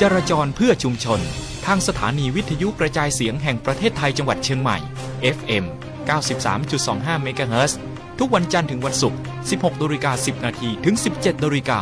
จราจรเพื่อชุมชนทางสถานีวิทยุกระจายเสียงแห่งประเทศไทยจังหวัดเชียงใหม่ FM 93.25 เมกะเฮิรตซ์ทุกวันจันทร์ถึงวันศุกร์ 16:10 น.ถึง 17:00 น.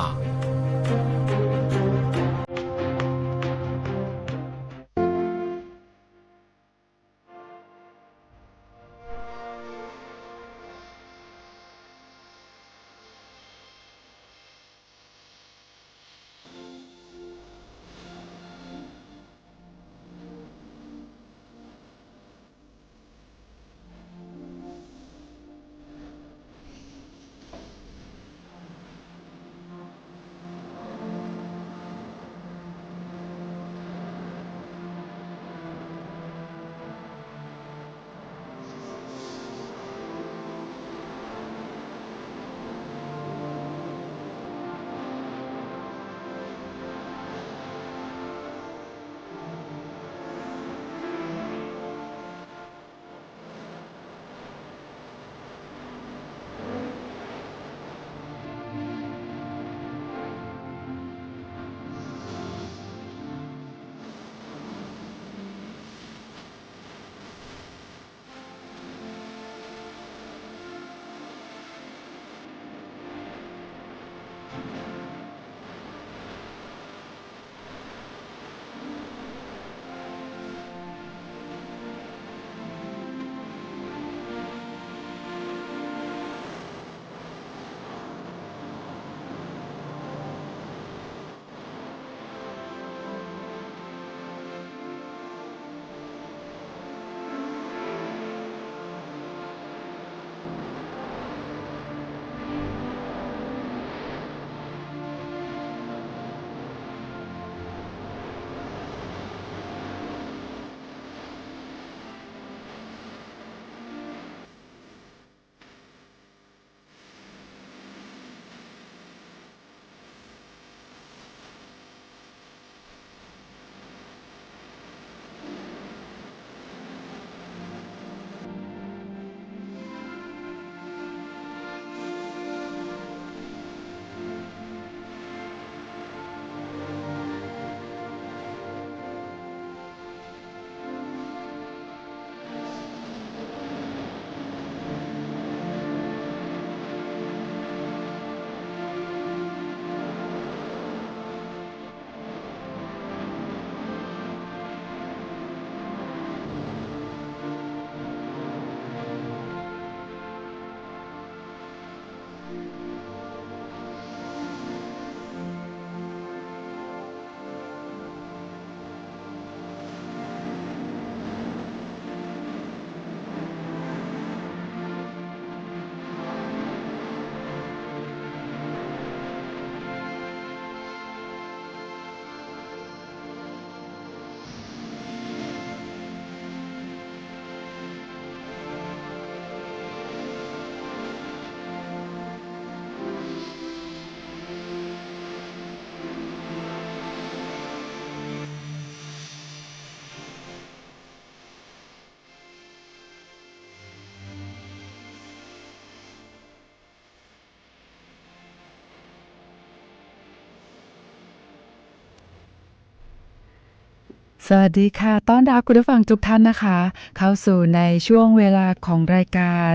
สวัสดีค่ะต้อนรับคุณผู้ฟังทุกท่านนะคะเข้าสู่ในช่วงเวลาของรายการ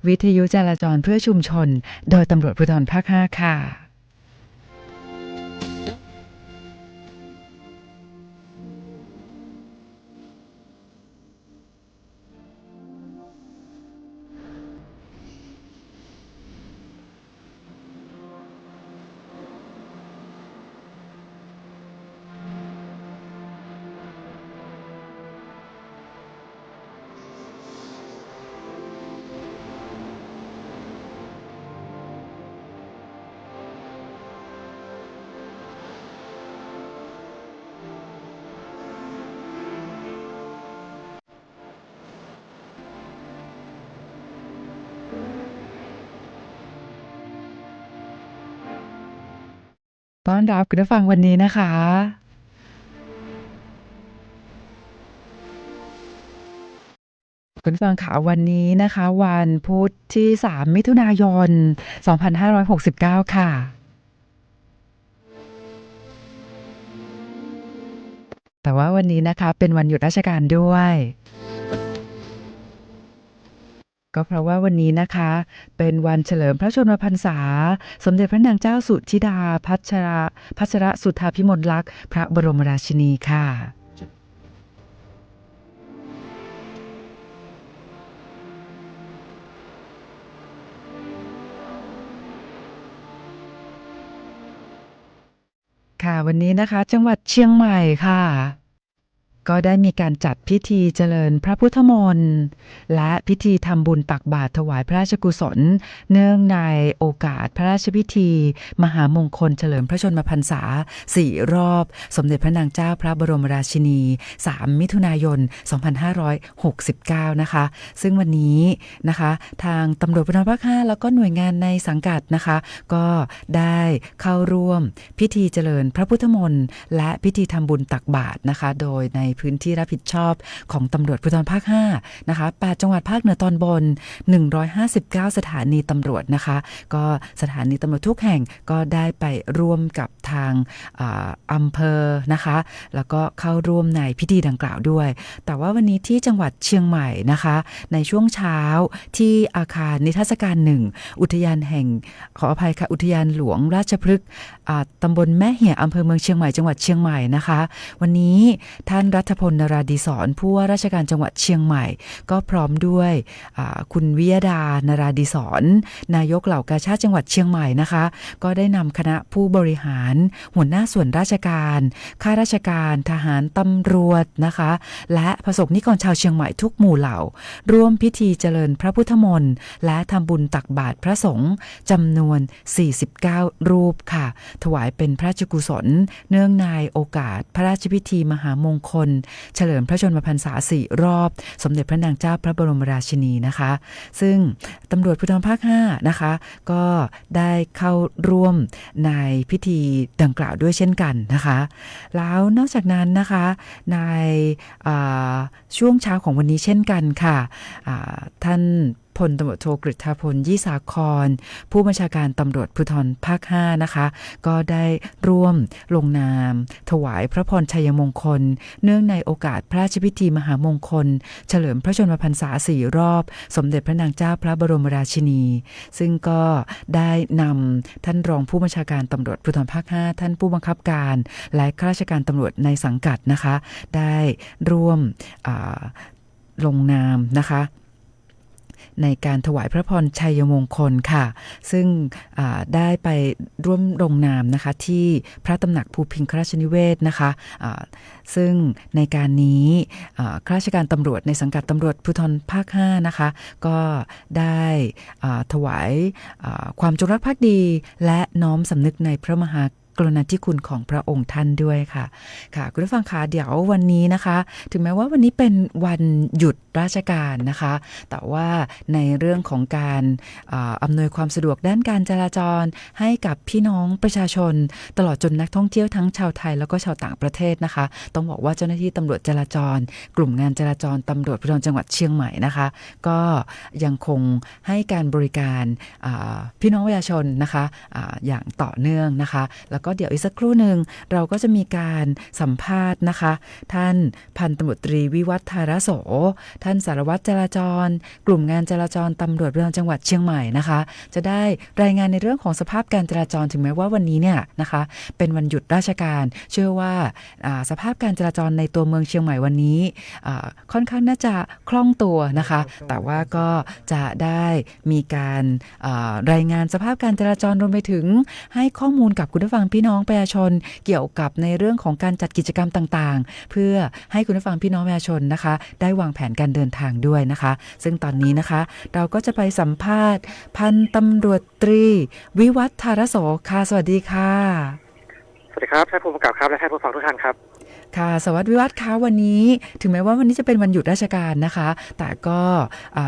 วิทยุจราจรเพื่อชุมชนโดยตำรวจภูธรภาค 5 ค่ะต้อนรับคุณผู้ฟังวันนี้นะคะคุณผู้ฟังค่ะวันนี้นะคะวันพุธที่3มิถุนายน2569ค่ะ แต่ว่าวันนี้นะคะเป็นวันหยุดราชการด้วยก็เพราะว่าวันนี้นะคะเป็นวันเฉลิมพระชนมพรรษาสมเด็จพระนางเจ้าสุธิดาพัชรสุทธาภิมลลักษณ์พระบรมราชินีค่ะค่ะวันนี้นะคะจังหวัดเชียงใหม่ค่ะก็ได้มีการจัดพิธีเจริญพระพุทธมนต์และพิธีทำบุญตักบาตรถวายพระราชกุศลเนื่องในโอกาสพระราชพิธีมหามงคลเฉลิมพระชนมพรรษา4รอบสมเด็จพระนางเจ้าพระบรมราชินี3มิถุนายน2569นะคะซึ่งวันนี้นะคะทางตำรวจภูธรภาค5แล้วก็หน่วยงานในสังกัดนะคะก็ได้เข้าร่วมพิธีเจริญพระพุทธมนต์และพิธีทำบุญตักบาตรนะคะโดยในพื้นที่รับผิดชอบของตำรวจภูธรภาค5นะคะ8จังหวัดภาคเหนือตอนบน159สถานีตำรวจนะคะก็สถานีตำรวจทุกแห่งก็ได้ไปร่วมกับทางอำเภอนะคะแล้วก็เข้าร่วมในพิธีดังกล่าวด้วยแต่ว่าวันนี้ที่จังหวัดเชียงใหม่นะคะในช่วงเช้าที่อาคารนิทรรศการ1อุทยานแห่งขออภัยค่ะอุทยานหลวงราชพฤกษ์ตำบลแม่เหี่ยอำเภอเมืองเชียงใหม่จังหวัดเชียงใหม่นะคะวันนี้ท่านรัฐพล นราดีศรผู้ว่าราชการจังหวัดเชียงใหม่ก็พร้อมด้วยคุณวิยดานราดีศรนายกเหล่ากาชาดจังหวัดเชียงใหม่นะคะก็ได้นำคณะผู้บริหารหัวหน้าส่วนราชการข้าราชการทหารตำรวจนะคะและประสบนิกรชาวเชียงใหม่ทุกหมู่เหล่าร่วมพิธีเจริญพระพุทธมนต์และทำบุญตักบาตรพระสงฆ์จำนวน49รูปค่ะถวายเป็นพระราชกุศลเนื่องในโอกาสพระราชพิธีมหามงคลเฉลิมพระชนมพรรษา4รอบสมเด็จพระนางเจ้าพระบรมราชินีนะคะซึ่งตำรวจภูธรภาค5นะคะก็ได้เข้าร่วมในพิธีดังกล่าวด้วยเช่นกันนะคะแล้วนอกจากนั้นนะคะในช่วงเช้าของวันนี้เช่นกันค่ะท่านพลตำรวจโทกฤษฎาพลยี่สาครผู้บัญชาการตำรวจภูธรภาค5นะคะก็ได้ร่วมลงนามถวายพระพรชัยมงคลเนื่องในโอกาสพระราชพิธีมหามงคลเฉลิมพระชนมพรรษา4รอบสมเด็จพระนางเจ้าพระบรมราชินีซึ่งก็ได้นำท่านรองผู้บัญชาการตำรวจภูธรภาค5ท่านผู้บังคับการและข้าราชการตำรวจในสังกัดนะคะได้ร่วมลงนามนะคะในการถวายพระพรชัยมงคลค่ะซึ่งได้ไปร่วมลงนามนะคะที่พระตำหนักภูพิงคราชนิเวศนะคะซึ่งในการนี้ข้าราชการตำรวจในสังกัดตำรวจภูธรภาค5นะคะก็ได้ถวายความจงรักภักดีและน้อมสำนึกในพระมหากรุณาธิคุณของพระองค์ท่านด้วยค่ะคุณผู้ฟังคะเดี๋ยววันนี้นะคะถึงแม้ว่าวันนี้เป็นวันหยุดราชการนะคะแต่ว่าในเรื่องของการอำนวยความสะดวกด้านการจราจรให้กับพี่น้องประชาชนตลอดจนนักท่องเที่ยวทั้งชาวไทยแล้วก็ชาวต่างประเทศนะคะต้องบอกว่าเจ้าหน้าที่ตำรวจจราจรกลุ่มงานจราจรตำรวจภูธรจังหวัดเชียงใหม่นะคะก็ยังคงให้การบริการพี่น้องประชาชนนะคะอย่างต่อเนื่องนะคะแล้วก็เดี๋ยวอีกสักครู่หนึ่งเราก็จะมีการสัมภาษณ์นะคะท่านพันตำรวจตรีวิวัฒน์ธารโสท่านสารวัตรจราจรกลุ่มงานจราจรตำรวจภูธรจังหวัดเชียงใหม่นะคะจะได้รายงานในเรื่องของสภาพการจราจรถึงแม้ว่าวันนี้เนี่ยนะคะเป็นวันหยุดราชการเชื่อว่าสภาพการจราจรในตัวเมืองเชียงใหม่วันนี้ค่อนข้างน่าจะคล่องตัวนะคะแต่ว่าก็จะได้มีการรายงานสภาพการจราจรรวมไปถึงให้ข้อมูลกับคุณผู้ฟังพี่น้องประชาชนเกี่ยวกับในเรื่องของการจัดกิจกรรมต่างๆเพื่อให้คุณผู้ฟังพี่น้องประชาชนนะคะได้วางแผนการเดินทางด้วยนะคะซึ่งตอนนี้นะคะเราก็จะไปสัมภาษณ์พันตำรวจตรีวิวัฒน์ธารโสค่ะสวัสดีค่ะสวัสดีครับท่านผู้กำกับครับและท่านผู้ฟังทุกท่านครับค่ะสวัสดีวิวัฒน์คะวันนี้ถึงแม้ว่าวันนี้จะเป็นวันหยุดราชการนะคะแต่ก็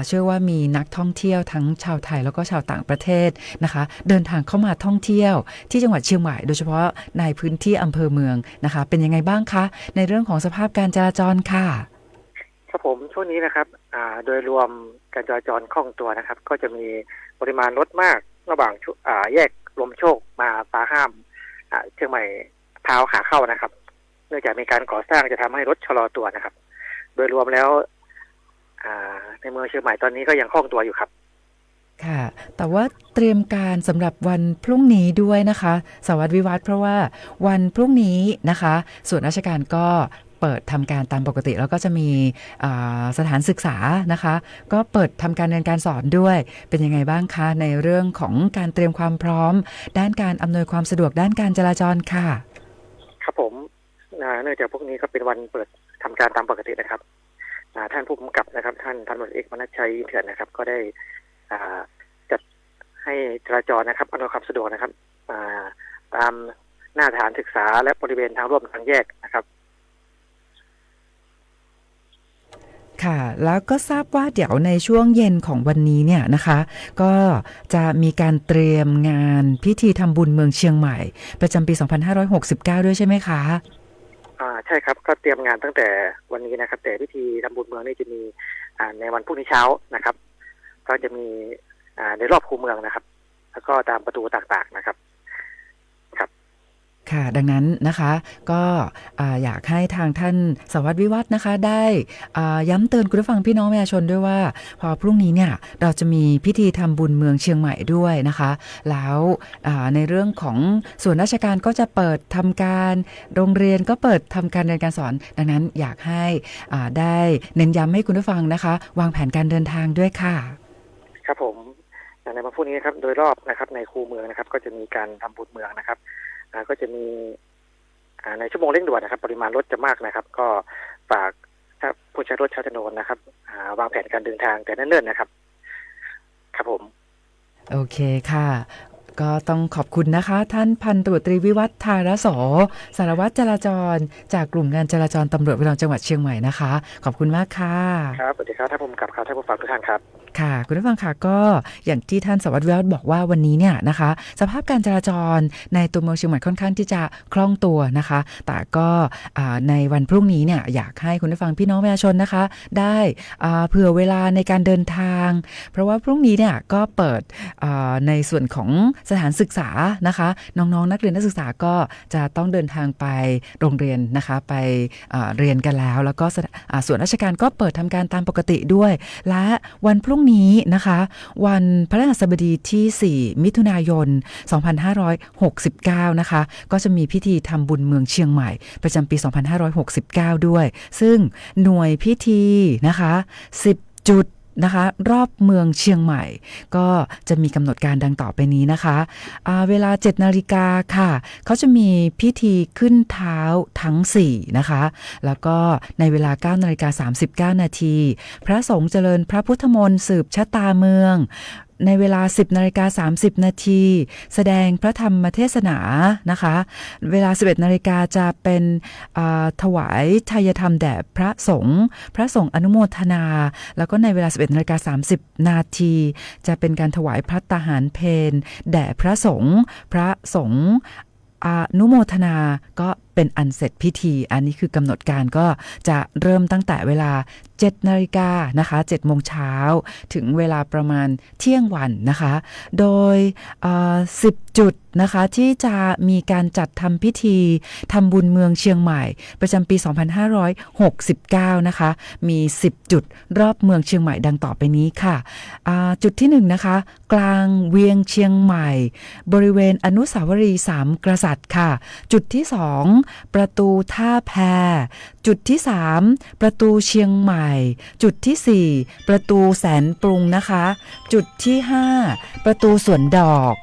เชื่อว่ามีนักท่องเที่ยวทั้งชาวไทยแล้วก็ชาวต่างประเทศนะคะเดินทางเข้ามาท่องเที่ยวที่จังหวัดเชียงใหม่โดยเฉพาะในพื้นที่อำเภอเมืองนะคะเป็นยังไงบ้างคะในเรื่องของสภาพการจราจรค่ะครับผมช่วงนี้นะครับโดยรวมการจราจรคล่องตัวนะครับก็จะมีปริมาณรถมากระหว่างแยกลมโชคมาฟ้าห้ามเชียงใหม่เท้าขาเข้านะครับ เนื่องจากมีการก่อสร้างจะทำให้รถชะลอตัวนะครับโดยรวมแล้วในเมืองเชียงใหม่ตอนนี้ก็ยังคล่องตัวอยู่ครับค่ะแต่ว่าเตรียมการสำหรับวันพรุ่งนี้ด้วยนะคะสวัสดิ์วิวัฒน์เพราะว่าวันพรุ่งนี้นะคะส่วนราชการก็เปิดทำการตามปกติแล้วก็จะมีสถานศึกษานะคะก็เปิดทำการเรียนการสอนด้วยเป็นยังไงบ้างคะในเรื่องของการเตรียมความพร้อมด้านการอำนวยความสะดวกด้านการจราจรค่ะครับผมเนื่องจากพวกนี้ก็เป็นวันเปิดทำการตามปกตินะครับท่านผู้กำกับนะครับท่านพันตำรวจเอกมนัสชัยเถื่อนนะครับก็ได้จัดให้จราจรนะครับอำนวยความสะดวกนะครับตามหน้าสถานศึกษาและบริเวณทางร่วมทางแยกนะครับค่ะแล้วก็ทราบว่าเดี๋ยวในช่วงเย็นของวันนี้เนี่ยนะคะก็จะมีการเตรียมงานพิธีทำบุญเมืองเชียงใหม่ประจำปี 2569 ด้วยใช่ไหมคะใช่ครับก็เตรียมงานตั้งแต่วันนี้นะครับแต่พิธีทำบุญเมืองนี่จะมีในวันพรุ่งนี้เช้านะครับก็จะมีในรอบคูเมืองนะครับแล้วก็ตามประตูต่างๆนะครับค่ะดังนั้นนะคะก็อยากให้ทางท่านสวัสดิ์วิวัฒน์นะคะได้ย้ำเตือนคุณผู้ฟังพี่น้องประชาชนด้วยว่าพอพรุ่งนี้เนี่ยเราจะมีพิธีทำบุญเมืองเชียงใหม่ด้วยนะคะแล้วในเรื่องของส่วนราชการก็จะเปิดทำการโรงเรียนก็เปิดทำการเรียนการสอนดังนั้นอยากให้ได้เน้นย้ำให้คุณผู้ฟังนะคะวางแผนการเดินทางด้วยค่ะครับผมในวันพรุ่งนี้ครับโดยรอบนะครับในคูเมืองนะครับก็จะมีการทำบุญเมืองนะครับก็จะมีในชั่วโมงเร่งด่วนนะครับปริมาณรถจะมากนะครับก็ฝากถ้าผู้ใช้รถใช้ถนนนะครับวางแผนการเดินทางแต่เนิ่นๆนะครับครับผมโอเคค่ะก็ต้องขอบคุณนะคะท่านพันตำรวจตรีวิวัฒน์ธารโสสารวัตรจราจรจากกลุ่มงานจราจรตำรวจภูธรจังหวัดเชียงใหม่นะคะขอบคุณมากค่ะครับสวัสดีครับท่านผู้กำกับครับท่านผู้ฟังทุกท่านครับค่ะคุณผู้ฟังค่ะก็อย่างที่ท่านสวัสดิ์วิวัฒน์บอกว่าวันนี้เนี่ยนะคะสภาพการจราจรในตัวเมืองเชียงใหม่ค่อนข้างที่จะคล่องตัวนะคะแต่ก็ในวันพรุ่งนี้เนี่ยอยากให้คุณผู้ฟังพี่น้องประชาชนนะคะได้เผื่อเวลาในการเดินทางเพราะว่าพรุ่งนี้เนี่ยก็เปิดในส่วนของสถานศึกษานะคะน้องๆนักเรียนนักศึกษาก็จะต้องเดินทางไปโรงเรียนนะคะไปเรียนกันแล้วก็ส่วนราชการก็เปิดทำการตามปกติด้วยและวันพรุ่งนี้นะคะวันพฤหัสบดีที่4มิถุนายน2569นะคะก็จะมีพิธีทำบุญเมืองเชียงใหม่ประจำปี2569ด้วยซึ่งหน่วยพิธีนะคะ10จุดนะคะรอบเมืองเชียงใหม่ก็จะมีกำหนดการดังต่อไปนี้นะคะเวลา 7 นาฬิกาค่ะเขาจะมีพิธีขึ้นเท้าทั้ง4นะคะแล้วก็ในเวลา 9 นาฬิกา 39 นาทีพระสงฆ์เจริญพระพุทธมนต์สืบชะตาเมืองในเวลา 10 นาฬิกา 30 นาทีแสดงพระธรรมเทศนานะคะเวลา 11 นาฬิกาจะเป็นถวายทายธรรมแด่พระสงฆ์อนุโมทนาแล้วก็ในเวลา 11 นาฬิกา 30 นาทีจะเป็นการถวายภัตตาหารเพลแด่พระสงฆ์อนุโมทนาก็เป็นอันเสร็จพิธีอันนี้คือกำหนดการก็จะเริ่มตั้งแต่เวลา 7 นาฬิกานะคะ 7 โมงเช้าถึงเวลาประมาณเที่ยงวันนะคะโดย10 จุดนะคะที่จะมีการจัดทำพิธีทำบุญเมืองเชียงใหม่ประจำปี 2569นะคะมี10 จุดรอบเมืองเชียงใหม่ดังต่อไปนี้ค่ะจุดที่1นะคะกลางเวียงเชียงใหม่บริเวณอนุสาวรีย์3กษัตริย์ค่ะจุดที่2ประตูท่าแพจุดที่3ประตูเชียงใหม่จุดที่4ประตูแสนปรุงนะคะจุดที่5ประตูสวนดอก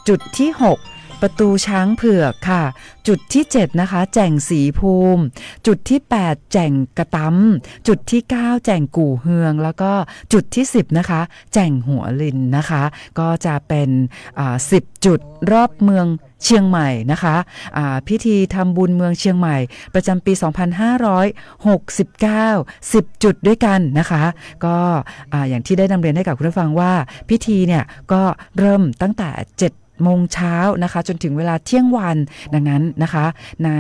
จุดที่6ประตูช้างเผือกค่ะจุดที่7นะคะแจ่งสีภูมิจุดที่8แจ่งกระตั้มจุดที่9แจ่งกู่เฮืองแล้วก็จุดที่10นะคะแจ่งหัวลินนะคะก็จะเป็น10 จุดรอบเมืองเชียงใหม่นะคะพิธีทำบุญเมืองเชียงใหม่ประจำปี 2569 10 จุดด้วยกันนะคะก็อย่างที่ได้นำเรียนให้กับคุณผู้ฟังว่าพิธีเนี่ยก็เริ่มตั้งแต่7 โมงเช้านะคะจนถึงเวลาเที่ยงวันดังนั้นนะคะใน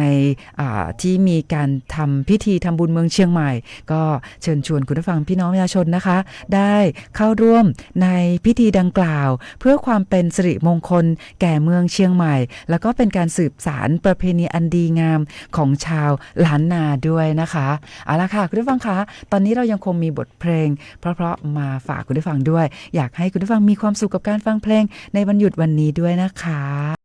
ที่มีการทำพิธีทำบุญเมืองเชียงใหม่ก็เชิญชวนคุณผู้ฟังพี่น้องประชาชนนะคะได้เข้าร่วมในพิธีดังกล่าวเพื่อความเป็นสิริมงคลแก่เมืองเชียงใหม่แล้วก็เป็นการสืบสานประเพณีอันดีงามของชาวล้านนาด้วยนะคะเอาละค่ะคุณผู้ฟังคะตอนนี้เรายังคงมีบทเพลงเพราะๆมาฝากคุณผู้ฟังด้วยอยากให้คุณผู้ฟังมีความสุขกับการฟังเพลงในวันหยุดวันนี้ด้วยนะคะ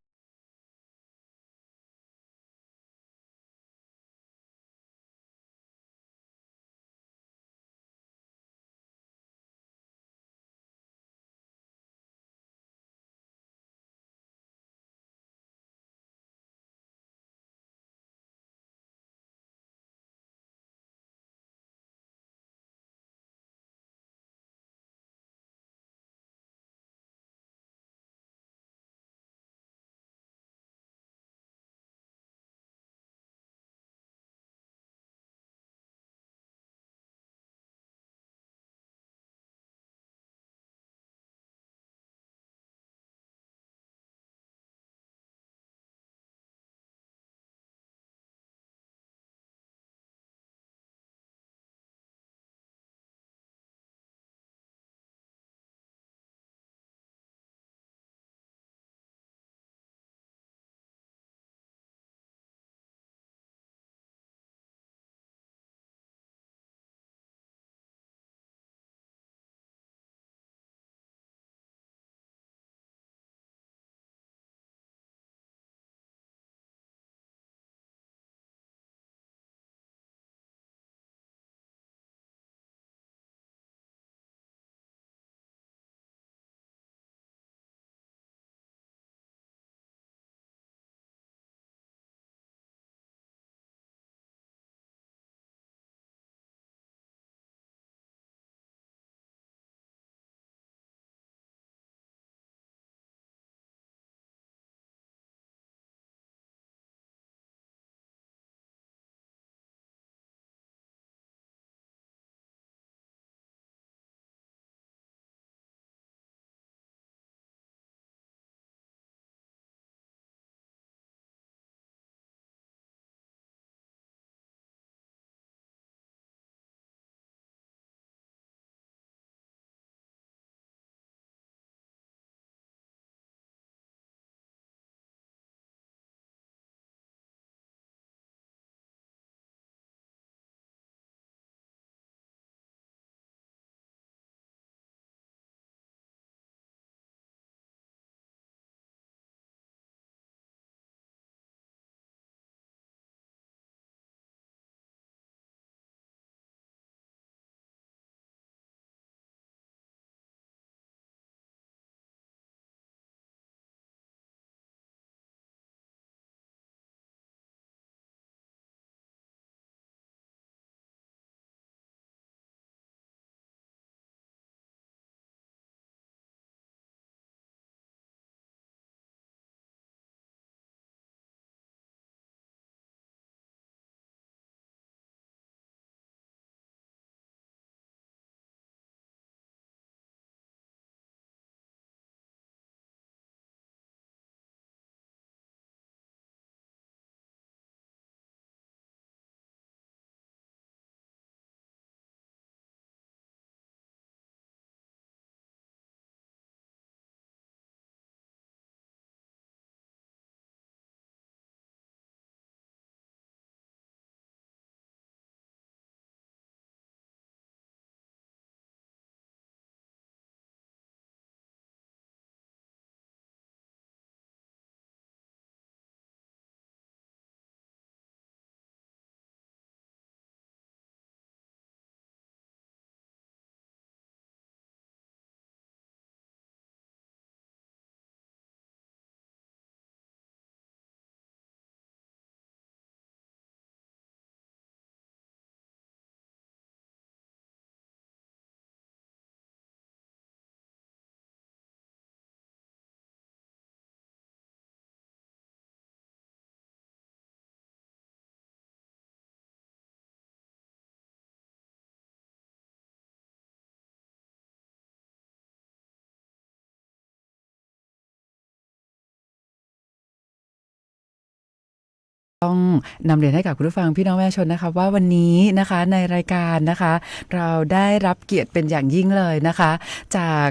ต้องนำเรียนให้กับคุณผู้ฟังพี่น้องประชาชนนะคะว่าวันนี้นะคะในรายการนะคะเราได้รับเกียรติเป็นอย่างยิ่งเลยนะคะจาก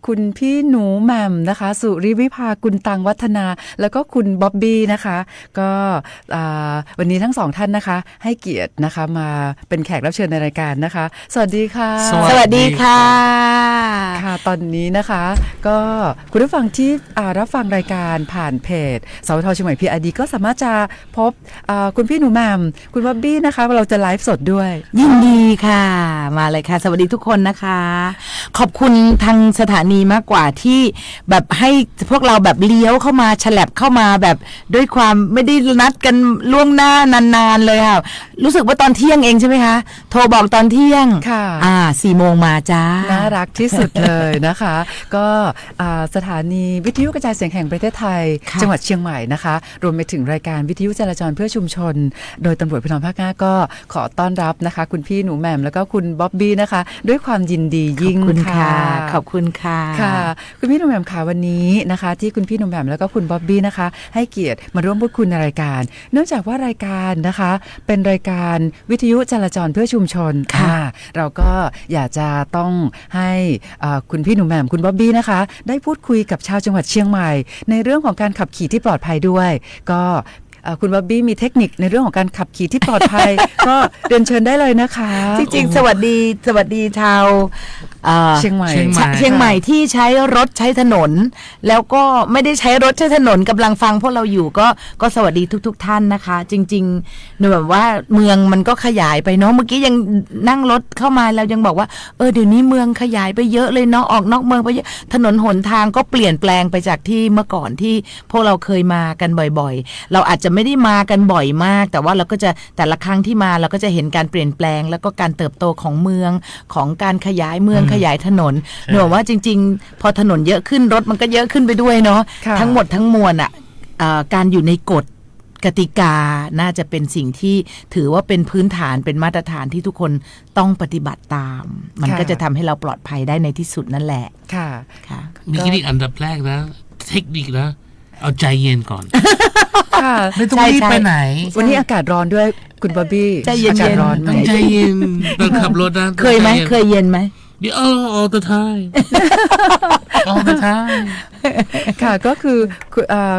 คุณพี่หนูแหม่มนะคะสุริวิภากุลตังวัฒนาแล้วก็คุณบ๊อบบี้นะคะก็วันนี้ทั้งสองท่านนะคะให้เกียรตินะคะมาเป็นแขกรับเชิญในรายการนะคะสวัสดีค่ะ สวัสดีค่ะ ค่ะตอนนี้นะคะก็คุณผู้ฟังที่รับฟังรายการผ่านเพจสวทเชียงใหม่ PRD ก็สามารถจะพบคุณพี่หนูแหม่มคุณบ๊อบบี้นะคะเราจะไลฟ์สดด้วย ยินดีค่ะมาเลยค่ะสวัสดีทุกคนนะคะ ขอบคุณทางสถานีมากกว่าที่แบบให้พวกเราแบบเลี้ยวเข้ามาฉลับเข้ามาแบบด้วยความไม่ได้นัดกันล่วงหน้านานๆเลยค่ะรู้สึกว่าตอนเที่ยงเองใช่ไหมคะโทรบอกตอนเที่ยง ค่ะ 4 โมงมาจ้าน่ารักที่สุดเลยนะคะ ก็สถานีวิทยุกระจายเสียงแห่งประเทศไทย จังหวัดเชียงใหม่นะคะรวมไปถึงรายการวิทยุจราจรเพื่อชุมชน โดยตำรวจภูธรภาค 5ก็ขอต้อนรับนะคะคุณพี่หนูแหม่มแล้วก็คุณบ๊อบบี้นะคะด้วยความยินดียิ่ง ขอบคุณ ค่ะ ขอบคุณค่ะ ค่ะคุณพี่หนูแหม่มค่ะวันนี้นะคะที่คุณพี่หนูแหม่มแล้วก็คุณบ๊อบบี้นะคะให้เกียรติมาร่วมพูดคุยในรายการ เนื่องจากว่ารายการนะคะเป็นรายการวิทยุจราจรเพื่อชุมชนเราก็อยากจะต้องให้คุณพี่หนูแหม่มคุณบ๊อบบี้นะคะได้พูดคุยกับชาวจังหวัดเชียงใหม่ในเรื่องของการขับขี่ที่ปลอดภัยด้วยก็คุณบ๊อบบี้มีเทคนิคในเรื่องของการขับขี่ที่ปลอดภัย ก็เรียนเชิญได้เลยนะคะจริงๆสวัสดีชาวเชียงใหม่ที่ใช้รถใช้ถนนแล้วก็ไม่ได้ใช้รถใช้ถนนกำลังฟังพวกเราอยู่ก็สวัสดีทุกท่านนะคะจริงๆหนูแบบว่าเมืองมันก็ขยายไปเนาะเมื่อกี้ยังนั่งรถเข้ามาแล้วยังบอกว่าเดี๋ยวนี้เมืองขยายไปเยอะเลยเนาะออกนอกเมืองไปเยอะถนนหนทางก็เปลี่ยนแปลงไปจากที่เมื่อก่อนที่พวกเราเคยมากันบ่อยๆเราอาจจะไม่ได้มากันบ่อยมากแต่ว่าเราก็จะแต่ละครั้งที่มาเราก็จะเห็นการเปลี่ยนแปลงแล้วก็การเติบโตของเมืองของการขยายเมืองขยายถนนหนูว่าจริงๆพอถนนเยอะขึ้นรถมันก็เยอะขึ้นไปด้วยเนาะทั้งหมดทั้งมวลการอยู่ในกฎกติกาน่าจะเป็นสิ่งที่ถือว่าเป็นพื้นฐานเป็นมาตรฐานที่ทุกคนต้องปฏิบัติตามมันก็จะทำให้เราปลอดภัยได้ในที่สุดนั่นแหละค่ะมีเทคนิคอันดับแรกนะเทคนิคนะเอาใจเย็นก่อนไม่ต้องรีบไปไหนวันนี้อากาศร้อนด้วยคุณบ๊อบบี้ใจเย็นร้อนต้องใจเย็นตอนขับรถนะเคยเย็นไหมเดี๋ยวall the time ค่ะก็คือ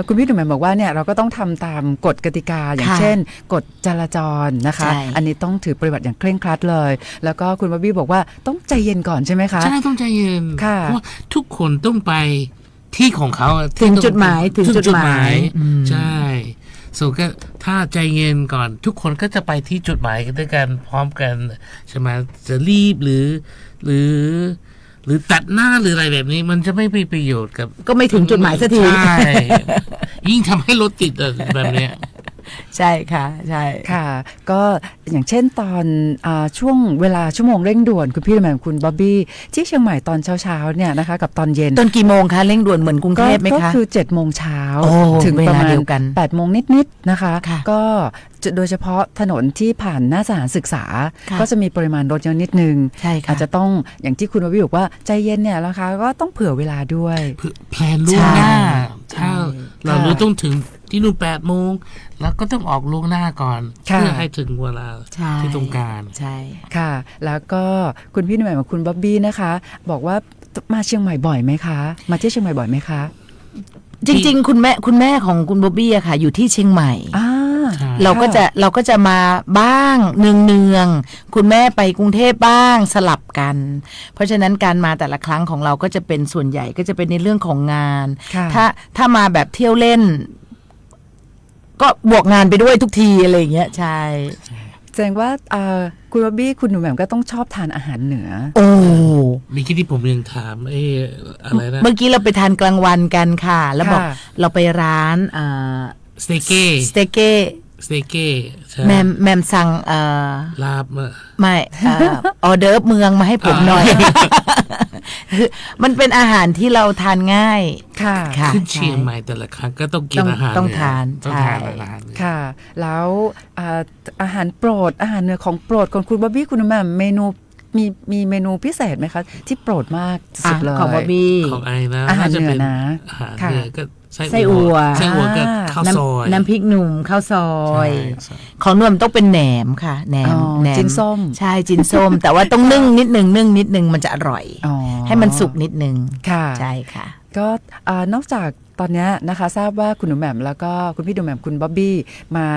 คุณพี่หนุ่มแหม่มบอกว่าเนี่ยเราก็ต้องทำตามกฎกติกาอย่างเช่นกฎจราจรนะคะอันนี้ต้องถือปฏิบัติอย่างเคร่งครัดเลยแล้วก็คุณบ๊อบบี้บอกว่าต้องใจเย็นก่อนใช่ไหมคะใช่ต้องใจเย็นเพราะทุกคนต้องไปที่ของเขาถึงจุดหมายใช่ส่วนก็ถ้าใจเย็นก่อนทุกคนก็จะไปที่จุดหมายกันด้วยกันพร้อมกันใช่ไหมจะรีบหรือตัดหน้าหรืออะไรแบบนี้มันจะไม่มีประโยชน์กับก็ไม่ถึงจุดหมายสักทีใช่ยิ่งทำให้รถติดแบบนี้ใช่ค่ะใช่ค่ะก็อย่างเช่นตอนช่วงเวลาชั่วโมงเร่งด่วนคุณพี่แหม่มคุณบ๊อบบี้ที่เชียงใหม่ตอนเช้าเนี่ยนะคะกับตอนเย็นตอนกี่โมงคะเร่งด่วนเหมือนกรุงเทพไหมคะก็คือ7 โมงเช้าถึงประมาณ8 โมงนิดๆนะคะก็โดยเฉพาะถนนที่ผ่านหน้าสถานศึกษาก็จะมีปริมาณรถเยอะนิดนึงอาจจะต้องอย่างที่คุณบ๊อบบี้บอกว่าใจเย็นเนี่ยนะคะก็ต้องเผื่อเวลาด้วยแพลนล่วงหน้าถ้าเราต้องถึงที่นู่น8 โมงแล้วก็ต้องออกล่วงหน้าก่อนเพื่อให้ถึงเวลาที่ต้องการใช่ค่ะแล้วก็คุณพี่หนุ่มแหม่มกับคุณบ๊อบบี้นะคะบอกว่ามาเชียงใหม่บ่อยไหมคะมาที่เชียงใหม่บ่อยไหมคะจริงๆคุณแม่ของคุณบ๊อบบี้อะค่ะอยู่ที่เชียงใหม่เราก็จะมาบ้างเนืองคุณแม่ไปกรุงเทพบ้างสลับกันเพราะฉะนั้นการมาแต่ละครั้งของเราก็จะเป็นส่วนใหญ่ก็จะเป็นในเรื่องของงานถ้ามาแบบเที่ยวเล่นก็บวกงานไปด้วยทุกทีอะไรอย่างเงี้ยใช่แสดงว่าคุณบ๊อบบี้คุณหนูแหม่มก็ต้องชอบทานอาหารเหนือมีที่ผมยังถามอะไรนะเมื่อกี้เราไปทานกลางวันกันค่ะแล้วบอกเราไปร้านสเต็กเก้แมมสั่งลาบไม่ออเดิร์ฟเมืองมาให้ผมหน่อยมันเป็นอาหารที่เราทานง่ายค่ะขึ้นเชียงใหม่แต่ละครั้งก็ต้องกินอาหารต้องทานค่ะแล้วอาหารโปรดอาหารเหนือของโปรดของคุณบ๊อบบี้คุณแหม่มเมนูมีเมนูพิเศษไหมคะที่โปรดมากสุดเลยของบ๊อบบี้ของไอนะอาหารเหนือนะอาหารเหนือก็ ไส้อั่ว ไส้อั่วกับข้าวซอย น้ำพริกหนุ่มข้าวซอย ใช่ ของนวมต้องเป็นแหนมค่ะแหนม อ๋อ แหนม จิ้นส้ม ใช่จิ้นส้ม แต่ว่าต้องนึ่งนิดนึงมันจะอร่อย อ๋อ ให้มันสุกนิดนึง ค่ะ ใช่ค่ะ ก็นอกจากตอนเนี้ยนะคะทราบว่าคุณหนูแหม่มแล้วก็คุณพี่หนูแหม่มคุณบ๊อบบี้มา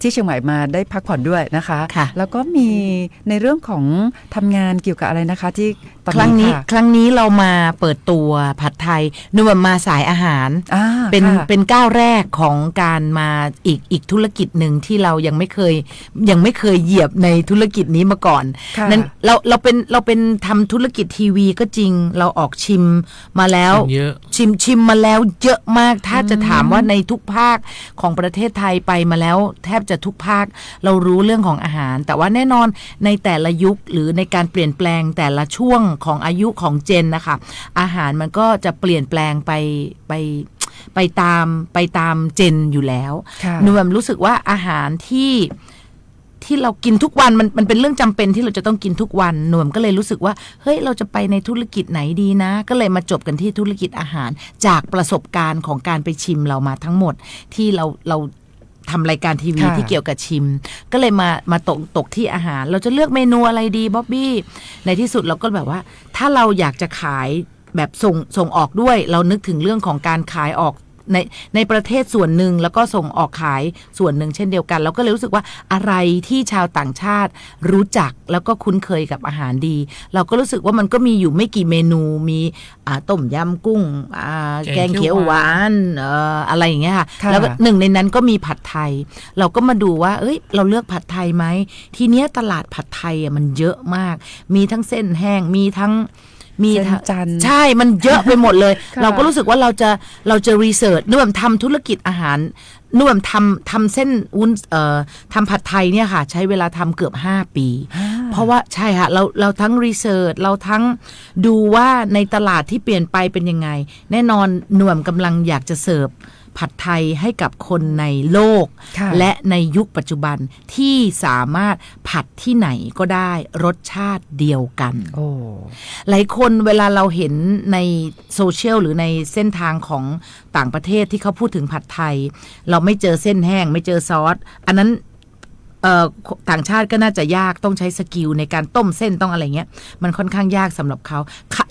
ที่เชียงใหม่มาได้พักผ่อนด้วยนะคะ ค่ะ แล้วก็มีในเรื่องของทำงานเกี่ยวกับอะไรนะคะที่ตอน ครั้งนี้ ค่ะ ครั้งนี้เรามาเปิดตัวผัดไทยนวมมาสายอาหาร เป็น ค่ะ เป็นก้าวแรกของการมาอีกธุรกิจหนึ่งที่เรายังไม่เคยเหยียบในธุรกิจนี้มาก่อน ค่ะ นั้นเราเป็นทำธุรกิจทีวีก็จริงเราออกชิมมาแล้ว เยอะ ชิมมาแล้วเยอะมากถ้าจะถามว่าในทุกภาคของประเทศไทยไปมาแล้ว แทบจะทุกภาคเรารู้เรื่องของอาหาร แต่ว่าแน่นอนในแต่ละยุคหรือในการเปลี่ยนแปลงแต่ละช่วงของอายุของเจนนะคะอาหารมันก็จะเปลี่ยนแปลงไปตามเจนอยู่แล้ว ค่ะ หนูแบบรู้สึกว่าอาหารที่เรากินทุกวันมันเป็นเรื่องจำเป็นที่เราจะต้องกินทุกวันหนูก็เลยรู้สึกว่าเฮ้ยเราจะไปในธุรกิจไหนดีนะ ก็เลยมาจบกันที่ธุรกิจอาหาร จากประสบการณ์ของการไปชิมเรามาทั้งหมดที่เราทำรายการทีวี ค่ะ ที่เกี่ยวกับชิม ก็เลยมาตกที่อาหาร เราจะเลือกเมนูอะไรดีบ๊อบบี้ในที่สุดเราก็แบบว่า ถ้าเราอยากจะขายแบบส่งออกด้วย เรานึกถึงเรื่องของการขายออกในประเทศส่วนหนึ่งแล้วก็ส่งออกขายส่วนหนึ่งเช่นเดียวกันเราก็เลยรู้สึกว่าอะไรที่ชาวต่างชาติรู้จักแล้วก็คุ้นเคยกับอาหารดี เราก็รู้สึกว่ามันก็มีอยู่ไม่กี่เมนูมีต้มยำกุ้งแกงเขียวหวานอะไรอย่างเงี้ยค่ะ ค่ะ แล้วก็หนึ่งในนั้นก็มีผัดไทย เราก็มาดูว่าเอ้ยเราเลือกผัดไทยไหมทีเนี้ยตลาดผัดไทยมันเยอะมากมีทั้งเส้นแห้งมีทั้ง เส้นจันทร์ ใช่มันเยอะไปหมดเลย ค่ะ เราก็รู้สึกว่าเราจะรีเสิร์ชนุ่มทำธุรกิจอาหารนุ่มทำเส้นวุ้นทำผัดไทยเนี่ยค่ะใช้เวลาทำเกือบ5 ปี เพราะว่าใช่ค่ะเราทั้งรีเสิร์ชเราทั้งดูว่าในตลาดที่เปลี่ยนไปเป็นยังไง แน่นอนหน่วมกำลังอยากจะเสิร์ฟผัดไทยให้กับคนในโลก ค่ะ และในยุคปัจจุบันที่สามารถผัดที่ไหนก็ได้รสชาติเดียวกัน โอ้ หลายคนเวลาเราเห็นในโซเชียลหรือในเส้นทางของต่างประเทศที่เขาพูดถึงผัดไทย เราไม่เจอเส้นแห้งไม่เจอซอสอันนั้นต่างชาติก็น่าจะยากต้องใช้สกิลในการต้มเส้นต้องอะไรเงี้ยมันค่อนข้างยากสำหรับเขา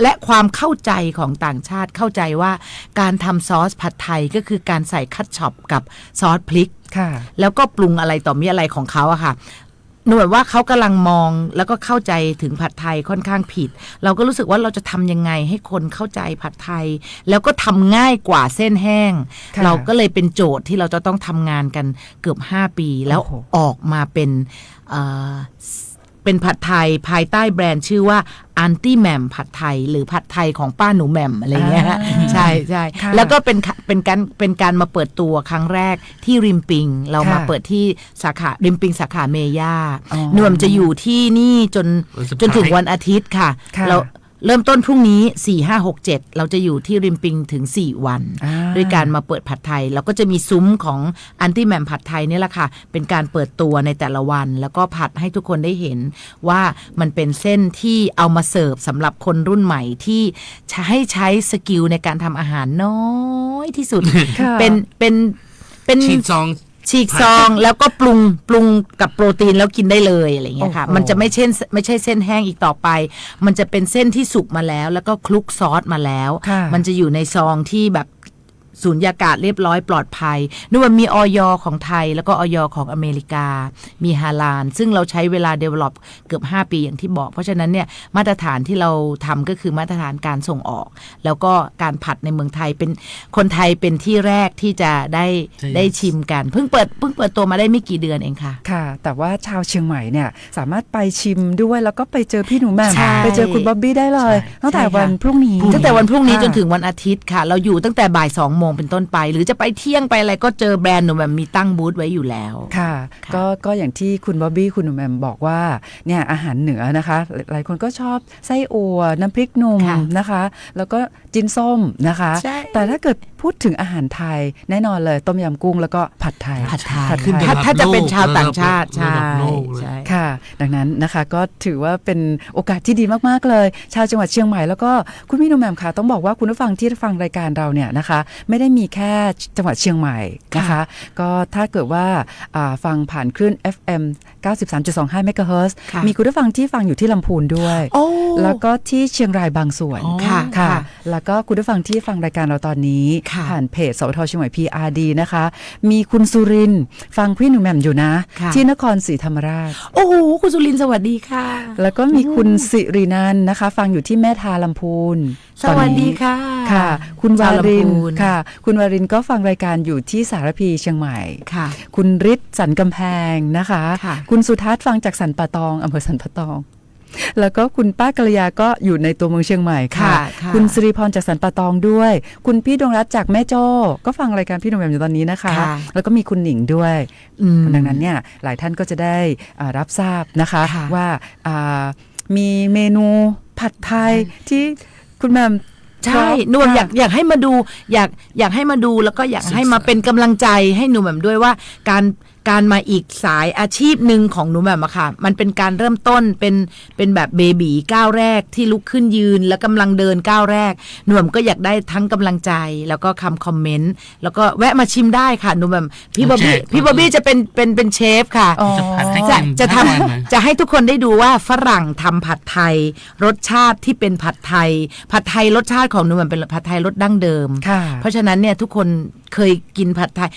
และความเข้าใจของต่างชาติเข้าใจว่าการทำซอสผัดไทยก็คือการใส่คัตช็อปกับซอสพริก ค่ะ แล้วก็ปรุงอะไรต่อมีอะไรของเขาอะค่ะหน่วยว่าเขากำลังมองแล้วก็เข้าใจถึงผัดไทยค่อนข้างผิด เราก็รู้สึกว่าเราจะทำยังไงให้คนเข้าใจผัดไทย แล้วก็ทำง่ายกว่าเส้นแห้ง ค่ะ เราก็เลยเป็นโจทย์ที่เราจะต้องทำงานกันเกือบ5 ปี แล้ว โอ้โห ออกมาเป็นผัดไทยภายใต้แบรนด์ชื่อว่าอันตี้แหม่มผัดไทยหรือผัดไทยของป้าหนูแหม่มอะไรเงี้ยใช่ใช่ ค่ะ แล้วก็เป็นการมาเปิดตัวครั้งแรกที่ริมปิง เรามา ค่ะ เปิดที่สาขาริมปิงสาขาเมย่า อ๋อ หน่วมจะอยู่ที่นี่จน วันสุดท้าย ถึงวันอาทิตย์ค่ะ ค่ะ เราเริ่มต้นพรุ่งนี้4 5 6 7เราจะอยู่ที่ริมปิงถึง4 วัน ด้วยการมาเปิดผัดไทยแล้วก็จะมีซุ้มของอันตี้แหม่มผัดไทยนี่แหละค่ะเป็นการเปิดตัวในแต่ละวัน แล้วก็ผัดให้ทุกคนได้เห็นว่ามันเป็นเส้นที่เอามาเสิร์ฟสำหรับคนรุ่นใหม่ที่ใช้สกิลในการทำอาหารน้อยที่สุด ค่ะ เป็น ฉีดซอง ฉีกซองแล้วก็ปรุงกับโปรตีนแล้วกินได้เลยอะไรอย่างเงี้ยค่ะ โอ้โห มันจะไม่ใช่เส้นแห้งอีกต่อไป มันจะเป็นเส้นที่สุกมาแล้ว แล้วก็คลุกซอสมาแล้ว ค่ะ มันจะอยู่ในซองที่แบบสูญญากาศเรียบร้อยปลอดภัยนึกว่ามีออยของไทยแล้วก็ออยของอเมริกา มีฮาลาลซึ่งเราใช้เวลา develop เกือบ5 ปีอย่างที่บอก เพราะฉะนั้นเนี่ยมาตรฐานที่เราทำก็คือมาตรฐานการส่งออก แล้วก็การผัดในเมืองไทยเป็นคนไทยเป็นที่แรกที่จะได้ชิมกันเพิ่งเปิดตัวมาได้ไม่กี่เดือนเองค่ะ ค่ะ แต่ว่าชาวเชียงใหม่เนี่ยสามารถไปชิมด้วยแล้วก็ไปเจอพี่หนูแหม่ม ใช่ ไปเจอคุณบ๊อบบี้ได้เลย ใช่ ตั้งแต่ ใช่ค่ะ วันพรุ่งนี้ ตั้งแต่วันพรุ่งนี้ ค่ะ จนถึงวันอาทิตย์ค่ะ เราอยู่ตั้งแต่บ่าย2 โมงเป็นต้นไป หรือจะไปเที่ยงไปอะไรก็เจอแบรนด์หนูแบบมีตั้งบูธไว้อยู่แล้ว ค่ะ ค่ะ ก็อย่างที่คุณบ๊อบบี้คุณหนูแหม่มบอกว่าเนี่ยอาหารเหนือนะคะ หลายคนก็ชอบไส้อั่วน้ำพริกหนุ่ม ค่ะ นะคะ แล้วก็จิ้นส้มนะคะ ใช่ แต่ถ้าเกิดพูดถึงอาหารไทยแน่นอนเลยต้มยำกุ้งแล้วก็ผัดไทย ผัดไทย ขึ้นระดับ ถ้าจะเป็นชาวต่างชาติ ระดับโลกเลย ใช่ ค่ะ ดังนั้นนะคะก็ถือว่าเป็นโอกาสที่ดีมากๆเลยชาวจังหวัดเชียงใหม่แล้วก็คุณพี่หนุ่มแหม่มค่ะต้องบอกว่าคุณผู้ฟังที่ฟังรายการเราเนี่ยนะคะไม่ได้มีแค่จังหวัดเชียงใหม่นะคะก็ถ้าเกิดว่าฟังผ่านคลื่น FM 93.25 เมกะเฮิรตซ์มีคุณผู้ฟังที่ฟังอยู่ที่ลำพูนด้วยแล้วก็ที่เชียงรายบางส่วนค่ะแล้วก็คุณผู้ฟังที่ฟังรายการเราตอนนี้ผ่านเพจสวทเชียงใหม่ PRD นะคะมีคุณสุรินทร์ฟังพี่หนุ่มแหม่มอยู่นะที่นครศรีธรรมราชโอ้โหคุณสุรินทร์สวัสดีค่ะแล้วก็มีคุณสิรินันท์นะคะฟังอยู่ที่แม่ทาลำพูนสวัสดีค่ะค่ะคุณวารินค่ะคุณวารินก็ฟังรายการอยู่ที่สารพีเชียงใหม่ค่ะคุณฤทธิ์สันกำแพงนะคะคุณสุทัศน์ฟังจากสันป่าตองอำเภอสันป่าตองแล้วก็คุณป้ากัลยาก็อยู่ในตัวเมืองเชียงใหม่ค่ะคุณสิริพรจากสันป่าตองด้วยคุณพี่ดวงรัตน์จากแม่โจ้ก็ฟังรายการพี่หนุ่มแหม่มอยู่ตอนนี้นะคะแล้วก็มีคุณหนิงด้วยดังนั้นเนี่ยหลายท่านก็จะได้รับทราบนะคะว่ามีเมนูผัดไทยที่คุณแหม่มใช่หนูอยากให้มาดูอยากให้มาดูแล้วก็อยากให้มาเป็นกำลังใจให้หนูแหม่มด้วยว่าการมาอีกสายอาชีพหนึ่งของหนูแหม่มอะค่ะมันเป็นการเริ่มต้นเป็นแบบเบบีก้าวแรกที่ลุกขึ้นยืนแล้วกำลังเดินก้าวแรกหนูแหม่มก็อยากได้ทั้งกำลังใจแล้วก็คอมเมนต์แล้วก็แวะมาชิมได้ค่ะหนูแหม่มพี่บ๊อบบี้จะเป็นเชฟค่ะจะให้ทุกคนได้ดูว่าฝรั่งทำผัดไทยรสชาติที่เป็นผัดไทยรสชาติของหนูแหม่มเป็นผัดไทยรสดั้งเดิมเพราะฉะนั้นเนี่ยทุกคนเคยกินผัดไทย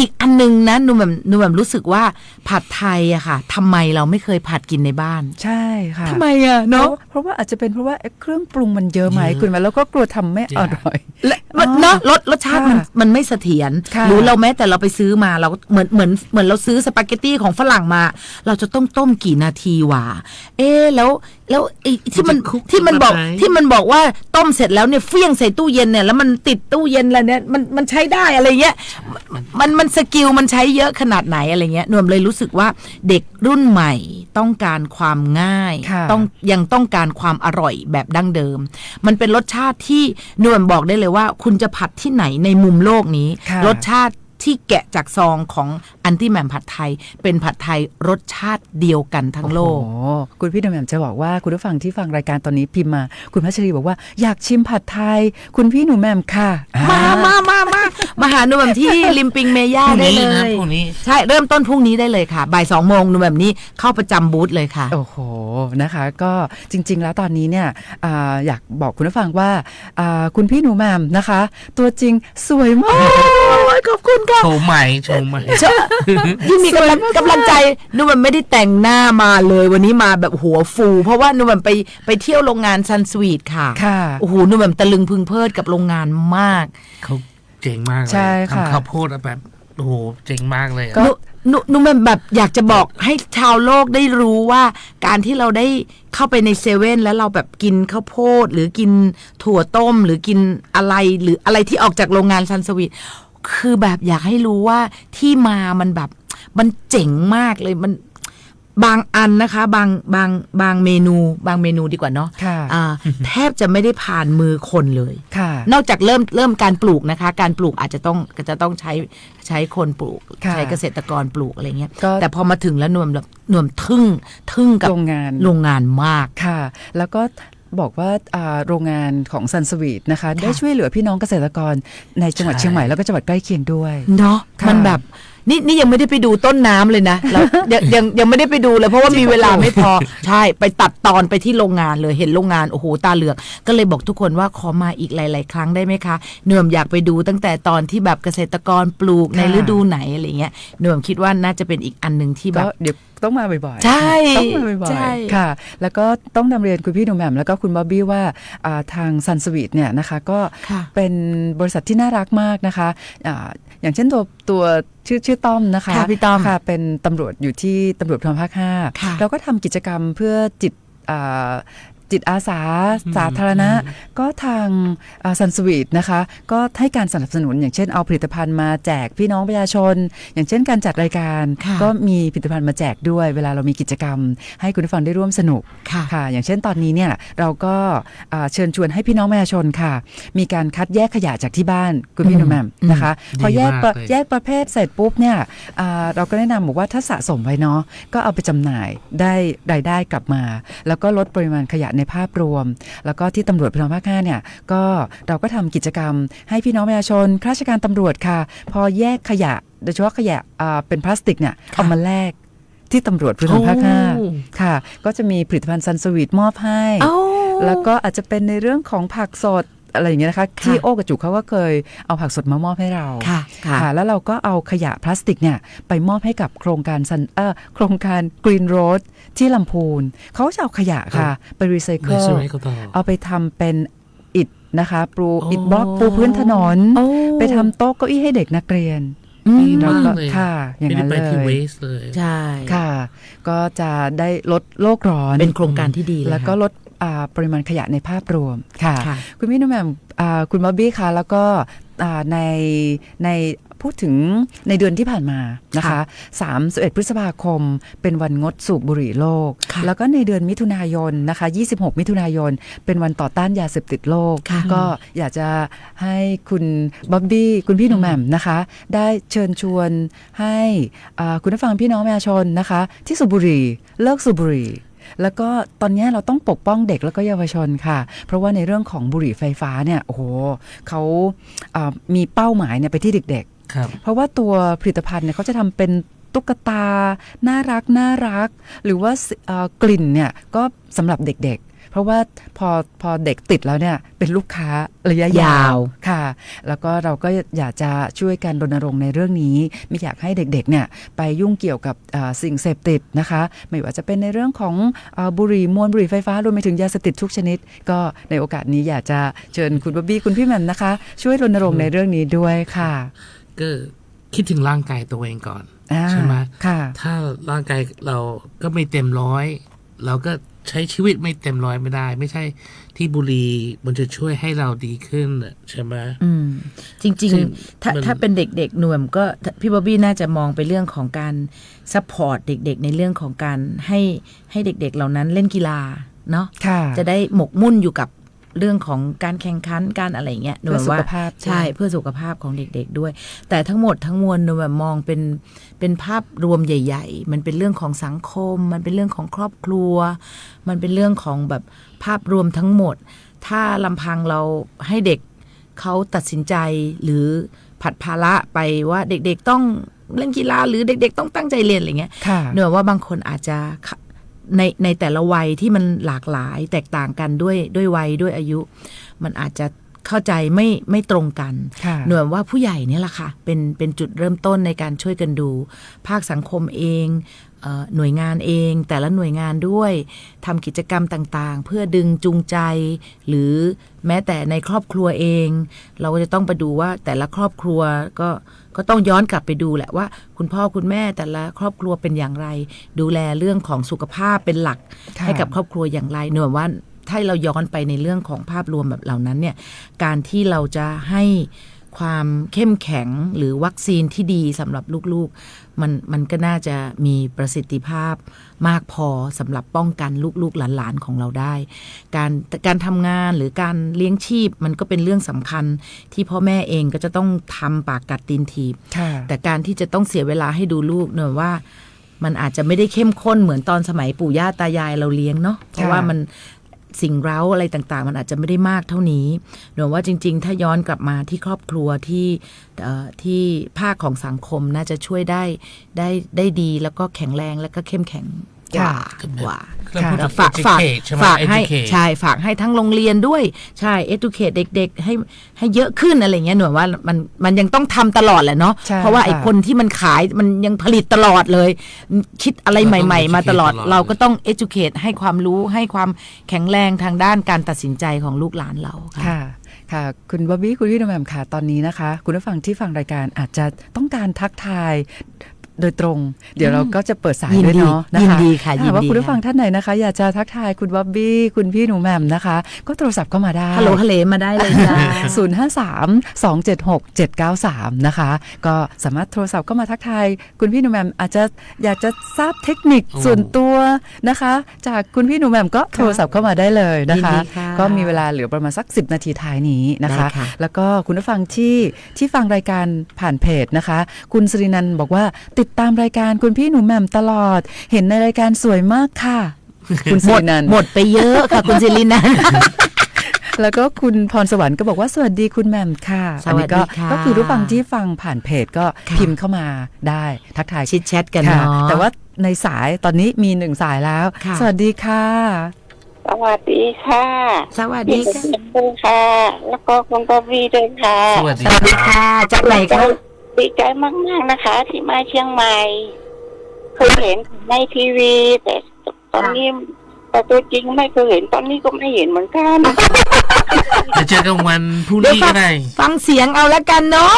อีกอันนึงนะหนูแบบรู้สึกว่าผัดไทยอะค่ะทำไมเราไม่เคยผัดกินในบ้านใช่ค่ะทำไมอะเนาะเพราะว่าอาจจะเป็นเพราะว่าเครื่องปรุงมันเยอะไหมคุณแม่แล้วก็กลัวทำไม่อร่อยเนาะรสชาติมันไม่เสถียรหรือเราแม้แต่เราไปซื้อมาเราเหมือนเราซื้อสปาเกตตี้ของฝรั่งมาเราจะต้องต้มกี่นาทีวะแล้วไอ้ที่มันบอกว่าต้มเสร็จแล้วเนี่ยเฟี้ยงใส่ตู้เย็นเนี่ยแล้วมันติดตู้เย็นอะไรเนี่ยมันใช้ได้อะไรเงี้ยมันสกิลมันใช้เยอะขนาดไหนอะไรเงี้ยหนูเลยรู้สึกว่าเด็กรุ่นใหม่ต้องการความง่ายยังต้องการความอร่อยแบบดั้งเดิมมันเป็นรสชาติที่หนูบอกได้เลยว่าคุณจะผัดที่ไหนในมุมโลกนี้รสชาติที่แกะจากซองของอันตี้แหม่มผัดไทยเป็นผัดไทยรสชาติเดียวกันทั้งโลกคุณพี่หนุ่มแหม่มจะบอกว่าคุณผู้ฟังที่ฟังรายการตอนนี้พิมพ์มาคุณพัชรีบอกว่าอยากชิมผัดไทยคุณพี่หนุ่มแหม่มค่ะมาหาหนุ่มแหม่มที่ริมปิงเมย่าได้เลยใช่เริ่มต้นพรุ่งนี้ได้เลยค่ะบ่าย 2 โมงหนุ่มแหม่มนี้เข้าประจำบูธเลยค่ะโอ้โหนะคะก็จริงๆแล้วตอนนี้เนี่ยอยากบอกคุณผู้ฟังว่าคุณพี่หนุ่มแหม่มนะคะตัวจริงสวยมากขอบคุณโชว์ใหม่ยิ่งมีกำลังใจนูมันไม่ได้แต่งหน้ามาเลยวันนี้มาแบบหัวฟูเพราะว่านูมันไปเที่ยวโรงงานซันสวีทค่ะโอ้โหนูมันตะลึงพึงเพลิดกับโรงงานมากเขาเจ๋งมากเลยทำข้าวโพดแบบโอ้โหเจ๋งมากเลยนูมันแบบอยากจะบอกให้ชาวโลกได้รู้ว่าการที่เราได้เข้าไปในเซเว่นแล้วเราแบบกินข้าวโพดหรือกินถั่วต้มหรือกินอะไรหรืออะไรที่ออกจากโรงงานซันสวีทคือแบบอยากให้รู้ว่าที่มามันแบบมันเจ๋งมากเลยมันบางอันนะคะบางเมนูดีกว่าเนาะแทบจะไม่ได้ผ่านมือคนเลยนอกจากเริ่มการปลูกนะคะการปลูกอาจจะต้องใช้คนปลูกใช้เกษตรกรปลูกอะไรเงี้ยแต่พอมาถึงแล้วหน่วมทึ่งกับโรงงานมากค่ะแล้วก็บอกว่าโรงงานของซันสวีทนะคะได้ช่วยเหลือพี่น้องเกษตรกรในจังหวัดเชียงใหม่แล้วก็จังหวัดใกล้เคียงด้วยเนาะมันแบบนี่ยังไม่ได้ไปดูต้นน้ำเลยนะแล้วยังไม่ได้ไปดูเลยเพราะว่ามีเวลาไม่พอใช่ไปตัดตอนไปที่โรงงานเลยเห็นโรงงานโอ้โหตาเหลือกก็เลยบอกทุกคนว่าขอมาอีกหลายๆครั้งได้ไหมคะหน่วมอยากไปดูตั้งแต่ตอนที่แบบเกษตรกรปลูกในฤดูไหนอะไรเงี้ยหน่วมคิดว่าน่าจะเป็นอีกอันนึงที่แบบเดี๋ยวต้องมาบ่อยๆใช่ต้องมาบ่อยๆค่ะแล้วก็ต้องนำเรียนคุณพี่หนุ่มแหม่มแล้วก็คุณบ๊อบบี้ว่าทางซันสวีทเนี่ยนะคะก็เป็นบริษัทที่น่ารักมากนะคะอย่างเช่นตัวชื่อต้อมนะคะพี่ต้อมค่ะเป็นตำรวจอยู่ที่ตำรวจภูธรภาค 5เราก็ทำกิจกรรมเพื่อจิต จิตอาสาสาธารณะก็ทางซันสวีทนะคะก็ให้การสนับสนุนอย่างเช่นเอาผลิตภัณฑ์มาแจกพี่น้องประชาชนอย่างเช่นการจัดรายการก็มีผลิตภัณฑ์มาแจกด้วยเวลาเรามีกิจกรรมให้คุณผู้ฟังได้ร่วมสนุกค่ะอย่างเช่นตอนนี้เนี่ยเราก็เชิญชวนให้พี่น้องประชาชนค่ะมีการคัดแยกขยะจากที่บ้านคุณพี่หนุ่มแหม่มนะคะพอแยกประเภทเสร็จปุ๊บเนี่ยเราก็แนะนำบอกว่าถ้าสะสมไว้เนาะก็เอาไปจำหน่ายได้รายได้กลับมาแล้วก็ลดปริมาณขยะในภาพรวมแล้วก็ที่ตำรวจภูธรภาค 5เนี่ยก็เราก็ทำกิจกรรมให้พี่น้องประชาชนข้าราชการตำรวจค่ะพอแยกขยะโดยเฉพาะขยะเป็นพลาสติกเนี่ยเอามาแลกที่ตำรวจภูธรภาค 5ค่ะก็จะมีผลิตภัณฑ์ซันสวีทมอบให้แล้วก็อาจจะเป็นในเรื่องของผักสดอะไรอย่างเงี้ยนะคะที่โอ้กับจุกเขาก็เคยเอาผักสดมามอบให้เราค่ะแล้วเราก็เอาขยะพลาสติกเนี่ยไปมอบให้กับโครงการโครงการ Green Road ที่ลำพูนเขาจะเอาขยะค่ะไปรีไซเคิลเอาไปทำเป็นอิฐนะคะปูอิฐบล็อกปูพื้นถนนไปทำโต๊ะเก้าอี้ให้เด็กนักเรียนแล้วก็ค่ะอย่างนั้นเลยใช่ค่ะก็จะได้ลดโลกร้อนเป็นโครงการที่ดีแล้วก็ลดปริมาณขยะในภาพรวมค่ะคุณพี่นุ่มแหม่มคุณบ๊อบบี้คะแล้วก็ในพูดถึงในเดือนที่ผ่านมานะคะ31 พฤษภาคมเป็นวันงดสูบบุหรี่โลกแล้วก็ในเดือนมิถุนายนนะคะ26 มิถุนายนเป็นวันต่อต้านยาเสพติดโลกก็อยากจะให้คุณบ๊อบบี้คุณพี่หนุ่มแหม่มนะคะได้เชิญชวนให้คุณผู้ฟังพี่น้องประชาชนนะคะที่สูบบุหรี่เลิกสูบบุหรี่แล้วก็ตอนนี้เราต้องปกป้องเด็กแล้วก็เยาวชนค่ะเพราะว่าในเรื่องของบุหรี่ไฟฟ้าเนี่ยโอ้โหเขามีเป้าหมายเนี่ยไปที่เด็กๆเพราะว่าตัวผลิตภัณฑ์เนี่ยเขาจะทำเป็นตุ๊กตาน่ารักหรือว่ากลิ่นเนี่ยก็สำหรับเด็กๆเพราะว่าพอเด็กติดแล้วเนี่ยเป็นลูกค้าระยะยาวค่ะแล้วก็เราก็อยากจะช่วยกันรณรงค์ในเรื่องนี้ไม่อยากให้เด็กๆเนี่ยไปยุ่งเกี่ยวกับสิ่งเสพติดนะคะไม่ว่าจะเป็นในเรื่องของบุหรี่มวลบุหรี่ไฟฟ้ารวมไปถึงยาเสพติดทุกชนิดก็ในโอกาสนี้อยากจะเชิญคุณบ๊อบบี้คุณพี่แหม่มนะคะช่วยรณรงค์ในเรื่องนี้ด้วยค่ะก็คิดถึงร่างกายตัวเองก่อนใช่ไหมถ้าร่างกายเราก็ไม่เต็มร้อยเราก็ใช้ชีวิตไม่เต็มร้อยไม่ได้ไม่ใช่ที่บุหรี่มันจะช่วยให้เราดีขึ้นใช่ไหมจริงๆถ้าเป็นเด็กๆหน่วมก็พี่บ๊อบบี้น่าจะมองไปเรื่องของการซัพพอร์ตเด็กๆในเรื่องของการให้เด็กๆเหล่านั้นเล่นกีฬาเนาะจะได้หมกมุ่นอยู่กับเรื่องของการแข่งขันการอะไรเงี้ยหนูว่าใช่เพื่อสุขภาพของเด็กๆด้วยแต่ทั้งหมดทั้งมวลหนูแบบมองเป็นภาพรวมใหญ่ๆมันเป็นเรื่องของสังคมมันเป็นเรื่องของครอบครัวมันเป็นเรื่องของแบบภาพรวมทั้งหมดถ้าลำพังเราให้เด็กเขาตัดสินใจหรือผัดภาระไปว่าเด็กๆต้องเล่นกีฬาหรือเด็กๆต้องตั้งใจเรียนอะไรเงี้ยหนูว่าบางคนอาจจะในแต่ละวัยที่มันหลากหลายแตกต่างกันด้วยวัยด้วยอายุมันอาจจะเข้าใจไม่ตรงกันหน่วยว่าผู้ใหญ่เนี่ยแหละค่ะเป็นจุดเริ่มต้นในการช่วยกันดูภาคสังคมเองหน่วยงานเองแต่ละหน่วยงานด้วยทำกิจกรรมต่างๆเพื่อดึงจูงใจหรือแม้แต่ในครอบครัวเองเราก็จะต้องไปดูว่าแต่ละครอบครัวก็ต้องย้อนกลับไปดูแหละว่าคุณพ่อคุณแม่แต่ละครอบครัวเป็นอย่างไรดูแลเรื่องของสุขภาพเป็นหลักให้กับครอบครัวอย่างไรหน่วยว่าถ้าเราย้อนไปในเรื่องของภาพรวมแบบเหล่านั้นเนี่ยการที่เราจะให้ความเข้มแข็งหรือวัคซีนที่ดีสำหรับลูกๆมันก็น่าจะมีประสิทธิภาพมากพอสำหรับป้องกันลูกๆหลานๆของเราได้การทำงานหรือการเลี้ยงชีพมันก็เป็นเรื่องสำคัญที่พ่อแม่เองก็จะต้องทำปากกัดตีนถีบแต่การที่จะต้องเสียเวลาให้ดูลูกเนี่ยว่ามันอาจจะไม่ได้เข้มข้นเหมือนตอนสมัยปู่ย่าตายายเราเลี้ยงเนาะเพราะว่ามันสิ่งเร้าอะไรต่างๆมันอาจจะไม่ได้มากเท่านี้หนูว่าจริงๆถ้าย้อนกลับมาที่ครอบครัวที่ภาคของสังคมน่าจะช่วยได้ดีแล้วก็แข็งแรงแล้วก็เข้มแข็งกว่าฝากให้ใช่ฝากให้ทั้งโรงเรียนด้วยใช่ educate เด็กๆให้เยอะขึ้นอะไรเงี้ยหนูว่ามันยังต้องทำตลอดแหละเนาะเพราะว่าไอ้คนที่มันขายมันยังผลิตตลอดเลยคิดอะไรใหม่ๆมาตลอดเราก็ต้อง educate ให้ความรู้ให้ความแข็งแรงทางด้านการตัดสินใจของลูกหลานเราค่ะคุณบ๊อบบี้คุณพี่หนุ่มแหม่มค่ะตอนนี้นะคะคุณผู้ฟังที่ฟังรายการอาจจะต้องการทักทาย โดยตรง เดี๋ยวเราก็จะเปิดสาย ยิน ด้วย ดี เนาะนะคะ ยินดีค่ะยินดี ถ้าว่าคุณผู้ ค่ะ ฟังท่านไหนนะคะอยากจะทักทายคุณบ๊อบบี้คุณพี่หนูแหม่มนะคะ ก็โทรศัพท์เข้ามาได้ ฮัลโหลฮัลเลมาได้เลยจ้า 053-276-793 นะคะ ก็สามารถโทรศัพท์เข้ามาทักทายคุณพี่หนูแหม่มอาจจะอยากจะทราบเทคนิคส่วนตัวนะคะ จากคุณพี่หนูแหม่มก็โทรศัพท์เข้ามาได้เลยนะคะ ยินดีค่ะ ก็มีเวลาเหลือประมาณสัก10 นาทีท้ายนี้นะคะ ได้ค่ะ แล้วก็คุณผู้ฟังที่ฟังรายการผ่านเพจนะคะ คุณสิรินันท์บอกว่าติดตามรายการคุณพี่หนูแหม่มตลอด เห็นในรายการสวยมากค่ะ คุณสิรินันท์ หมดไปเยอะค่ะ คุณศิรินันท์ แล้วก็คุณพรสวรรค์ก็บอกว่าสวัสดีคุณแหม่มค่ะ สวัสดีค่ะ ก็คือผู้ฟังที่ฟังผ่านเพจก็ ค่ะ พิมพ์เข้ามาได้ทักทาย ชิดแชทกัน ค่ะ เนาะ แต่ว่าในสายตอนนี้มี1 สายแล้ว ค่ะ สวัสดีค่ะ สวัสดีค่ะ สวัส พี่ ดี สุ ค่ะ เนค่ะ แล้วก็คุณปวีด้วยค่ะ สวัสดี สวัสดีค่ะจากไหนคะ ดีใจมากๆนะคะ ที่มาเชียงใหม่เคยเห็นในทีวี แต่ตอนนี้แต่ตัวจริงไม่เคยเห็นตอนนี้ก็ไม่เห็นเหมือนกัน จะเจอกันวันพรุ่งนี้ก็ได้ ฟังเสียงเอาละกันเนาะ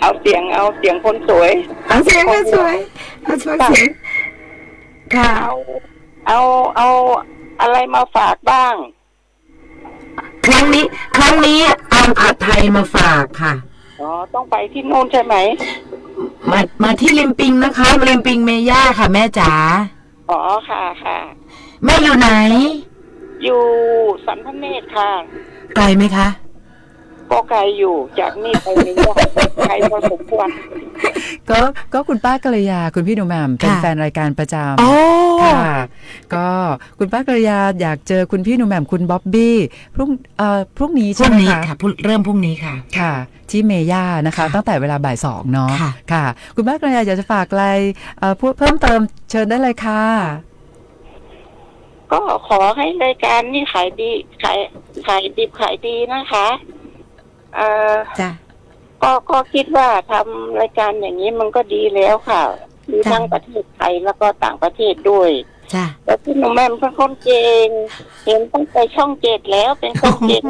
เอาเสียงคนสวย ฟังเสียงก็สวยเอาฟังเสียงค่ะ เอาอะไรมาฝากบ้าง ครั้งนี้เอาผัดไทยมาฝากค่ะ อ๋อต้องไปที่นู่นใช่ไหม มาที่ริมปิงนะคะริมปิงเมย่าค่ะแม่จ๋า อ๋อค่ะค่ะ แม่อยู่ไหน อยู่สันพเนตรค่ะ ไกลไหมคะ ก็ไกลอยู่จากนี่ไปนี่ก็ไกลพอสมควร ก็คุณป้ากัลยาคุณพี่หนูแหม่มเป็น ค่ะ แฟนรายการประจ โอ้ ำค่ะ ก็คุณป้ากัลยาอยากเจอคุณพี่หนูแหม่มคุณบ๊อบบี้พรุ่งนี้ พ ใช่ รุ่ง ไหม นี้ คะ ค่ะเริ่มพรุ่งนี้ค่ะ ค่ะ ที่เมย่านะคะ ตั้งแต่เวลาบ่าย 2เนาะ ค่ะ ค่ะ คุณป้ากัลยาอยากจะฝากอะไรพูดเพิ่มเติมเชิญได้เลยค่ะ ก็ขอให้รายการนี้ขายดีขายดิบขายดีนะคะจ้ะก็คิดว่าทำรายการอย่างนี้มันก็ดีแล้วค่ะมี จ้ะ ทั้งประเทศไทยแล้วก็ต่างประเทศด้วย จ้ะ แต่พี่หนุ่มแม่มเป็นคนเก่งเห็นตั้งแต่ช่อง7แล้วเป็นคนเก่ง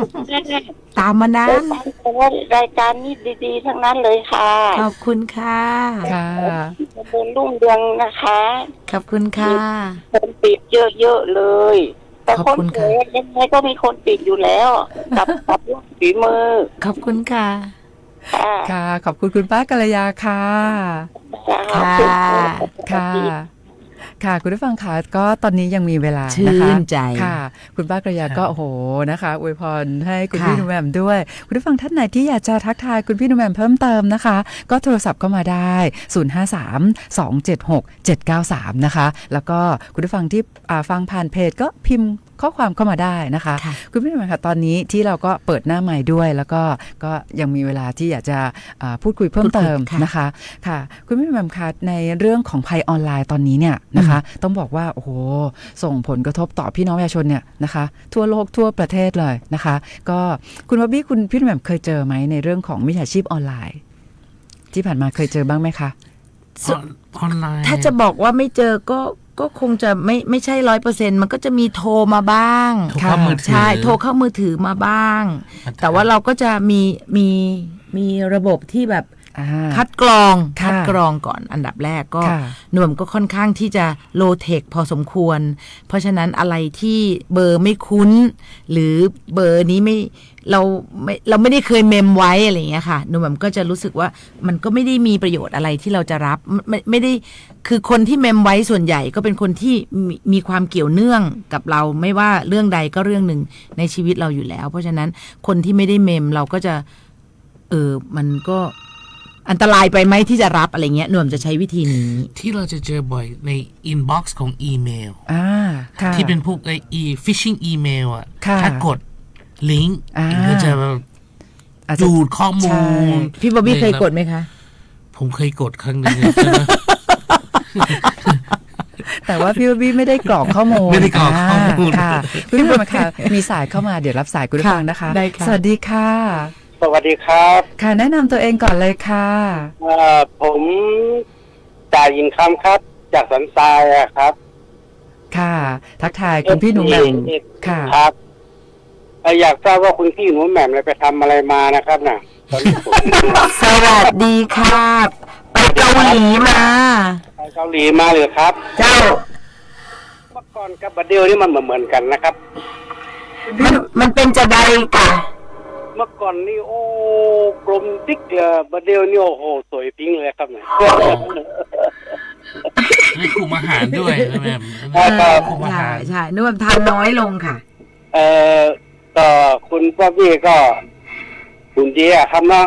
ตามมานะ ได้ฟังแต่ว่ารายการนี้ดีๆทั้งนั้นเลยค่ะ ขอบคุณค่ะ ค่ะ เดินรุ่งเรืองนะคะ ขอบคุณค่ะ คนติดเยอะๆเลย แต่ ขอบ คน คุณ ส ค่ะ วยยังไงก็มีคนติดอยู่แล้ว กับลูกฝีมือ ขอบคุณค่ะ ค่ะ ค่ะ ขอบคุณคุณป้ากัลยาค่ะ ค่ะ ค่ะ ค่ะ คุณผู้ฟังค่ะก็ตอนนี้ยังมีเวลา ชื่ นะคะ นใจ ค่ะ คุณป้ากระยาก็โอ้โหนะคะอวยพรให้คุณ ค่ะ พี่หนุ่มแหม่มด้วย คุณผู้ฟังท่านไหนที่อยากจะทักทายคุณพี่หนุ่มแหม่มเพิ่มเติมนะคะ ก็โทรศัพท์เข้ามาได้ 053-276-793 นะคะ แล้วก็คุณผู้ฟังที่ฟังผ่านเพจก็พิมพ์ข้อความเข้ามาได้นะคะ ค่ะ คุณพี่หนุ่มแหม่มค่ะตอนนี้ที่เราก็เปิดหน้าใหม่ด้วย แล้วก็ยังมีเวลาที่อยากจะพูดคุยเพิ่มเติม พูดคุยค่ะ นะคะค่ะคุณพี่หนุ่มแหม่มคะในเรื่องของภัยออนไลน์ตอนนี้เนี่ยนะคะ ต้องบอกว่าโอ้โหส่งผลกระทบต่อพี่น้องประชาชนเนี่ยนะคะ ทั่วโลกทั่วประเทศเลยนะคะ ก็คุณบ๊อบบี้คุณพี่หนุ่มแหม่มเคยเจอไหมในเรื่องของมิจฉาชีพออนไลน์ ที่ผ่านมาเคยเจอบ้างไหมคะ ออนไลน์ ถ้าจะบอกว่าไม่เจอก็คงจะไม่ใช่100%มันก็จะมีโทรมาบ้าง โทรเข้ามือถือ ใช่โทรเข้ามือถือมาบ้าง แต่ว่าเราก็จะมีระบบที่แบบคัดกรอง ค่ะ คัดกรองก่อนอันดับแรกก็ ค่ะ หน่วยก็ค่อนข้างที่จะโลเทคพอสมควร เพราะฉะนั้นอะไรที่เบอร์ไม่คุ้น หรือเบอร์นี้เราไม่ได้เคยเมมไว้อะไรอย่างเงี้ยค่ะหนุ่มก็จะรู้สึกว่ามันก็ไม่ได้มีประโยชน์อะไรที่เราจะรับไม่ได้คือคนที่เมมไว้ส่วนใหญ่ก็เป็นคนที่มีความเกี่ยวเนื่องกับเราไม่ว่าเรื่องใดก็เรื่องหนึ่งในชีวิตเราอยู่แล้ว เพราะฉะนั้นคนที่ไม่ได้เมมเราก็จะมันก็อันตรายไปไหมที่จะรับอะไรเงี้ยหนุ่มจะใช้วิธีนี้ ที่เราจะเจอบ่อยในอินบ็อกซ์ของอีเมล ค่ะ ที่เป็นพวกฟิชชิงอีเมลอ่ะ ค่ะ ถ้ากดลิงก์ ก็จะ อาจจะ ดูดข้อมู ใช่ ล พี่บ๊อบบี้เคยกดไหมคะ ผมเคยกดครั้งหนึ่ง แต่ว่าพี่บ๊อบบี้ไม่ได้กรอกข้อมูล ไม่ได้กรอกข้อมูล ค่ะคุณผู้ชมค่ะมีสายเข้ามาเดี๋ยวรับสายคุณผู้ฟังนะคะ ได้ค่ะ สวัสดีค่ะ สวัสดีครับ ค่ะแนะนำตัวเองก่อนเลยค่ะ ผมจ่ายินคำครับ จากสันทรายครับ ค่ะ ทักทายคุณพี่หนูแหม่มค่ะ ครับอยากทราบว่าคุณพี่หนูแหม่มไปทำอะไรมานะครับน่ะตอนนี้ผม สวัสดีค่ะไป เกาหลีมา ไปเกาหลีมาเลยครับ เจ้า เมื่อก่อนกับบัดเดียวนี่มันเหมือนกันนะครับ มันเป็นจะใดกะ เมื่อก่อนนี่โอ้กลมติ๊กบัดเดียวนี่โอ้โหสวยปิ๊งเลยครับเนี่ย ได้คุมอาหารด้วยใช่ไหม คุมอา ใช่ หาร ใช่นึกว่าทานน้อยลงค่ะ ก็คุณพ่อพี่ก็หุ่นดีอะครับเนาะ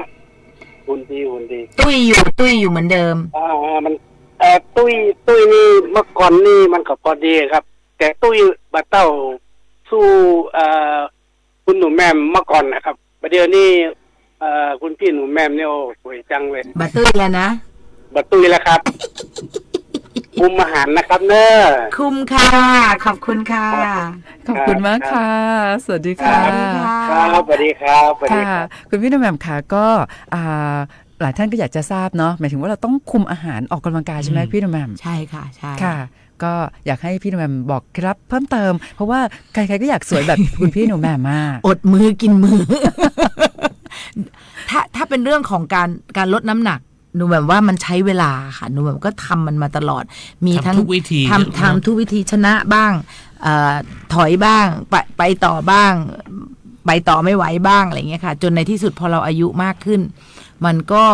หุ่นดี ตุ้ยอยู่เหมือนเดิม มันตุ้ยนี่เมื่อก่อนนี่มันก็พอดีครับ แต่ตุ้ยบัดเต้าสู้คุณหนูแม่มเมื่อก่อนนะครับประเดี๋ยวนี้คุณพี่หนูแม่มเนี่ยโอ้สวยจังเลย บัตตุ้ยแล้วนะ บัดตุ้ยแล้วครับคุมอาหารนะครับเนอะ คุมค่ะ ขอบคุณค่ะ ขอบคุณมากค่ะ สวัสดีค่ะ ครับสวัสดีครับสวัสดี ค่ะ ครับ คุณพี่หนุ่มแหม่มค่ะก็หลายท่านก็อยากจะทราบเนาะหมายถึงว่าเราต้องคุมอาหารออกกำลังกายใช่ไหมพี่หนุ่มแหม่ม ใช่ค่ะ ใช่ ค่ะ ก็อยากให้พี่หนุ่มแหม่มบอกเคล็ดลับเพิ่มเติม เพราะว่าใครๆก็อยากสวยแบบ คุณพี่หนุ่มแหม่มมาก อดมือกินมือ ถ้าเป็นเรื่องของการลดน้ำหนักหนูแบบว่ามันใช้เวลาค่ะหนูแบบก็ทำมันมาตลอด มีทั้ง ทำทุกวิธี ทำทุกวิธีชนะบ้างถอยบ้างไปต่อบ้าง ไปต่อไม่ไหวบ้างอะไรเงี้ยค่ะ จนในที่สุดพอเราอายุมากขึ้น มันก็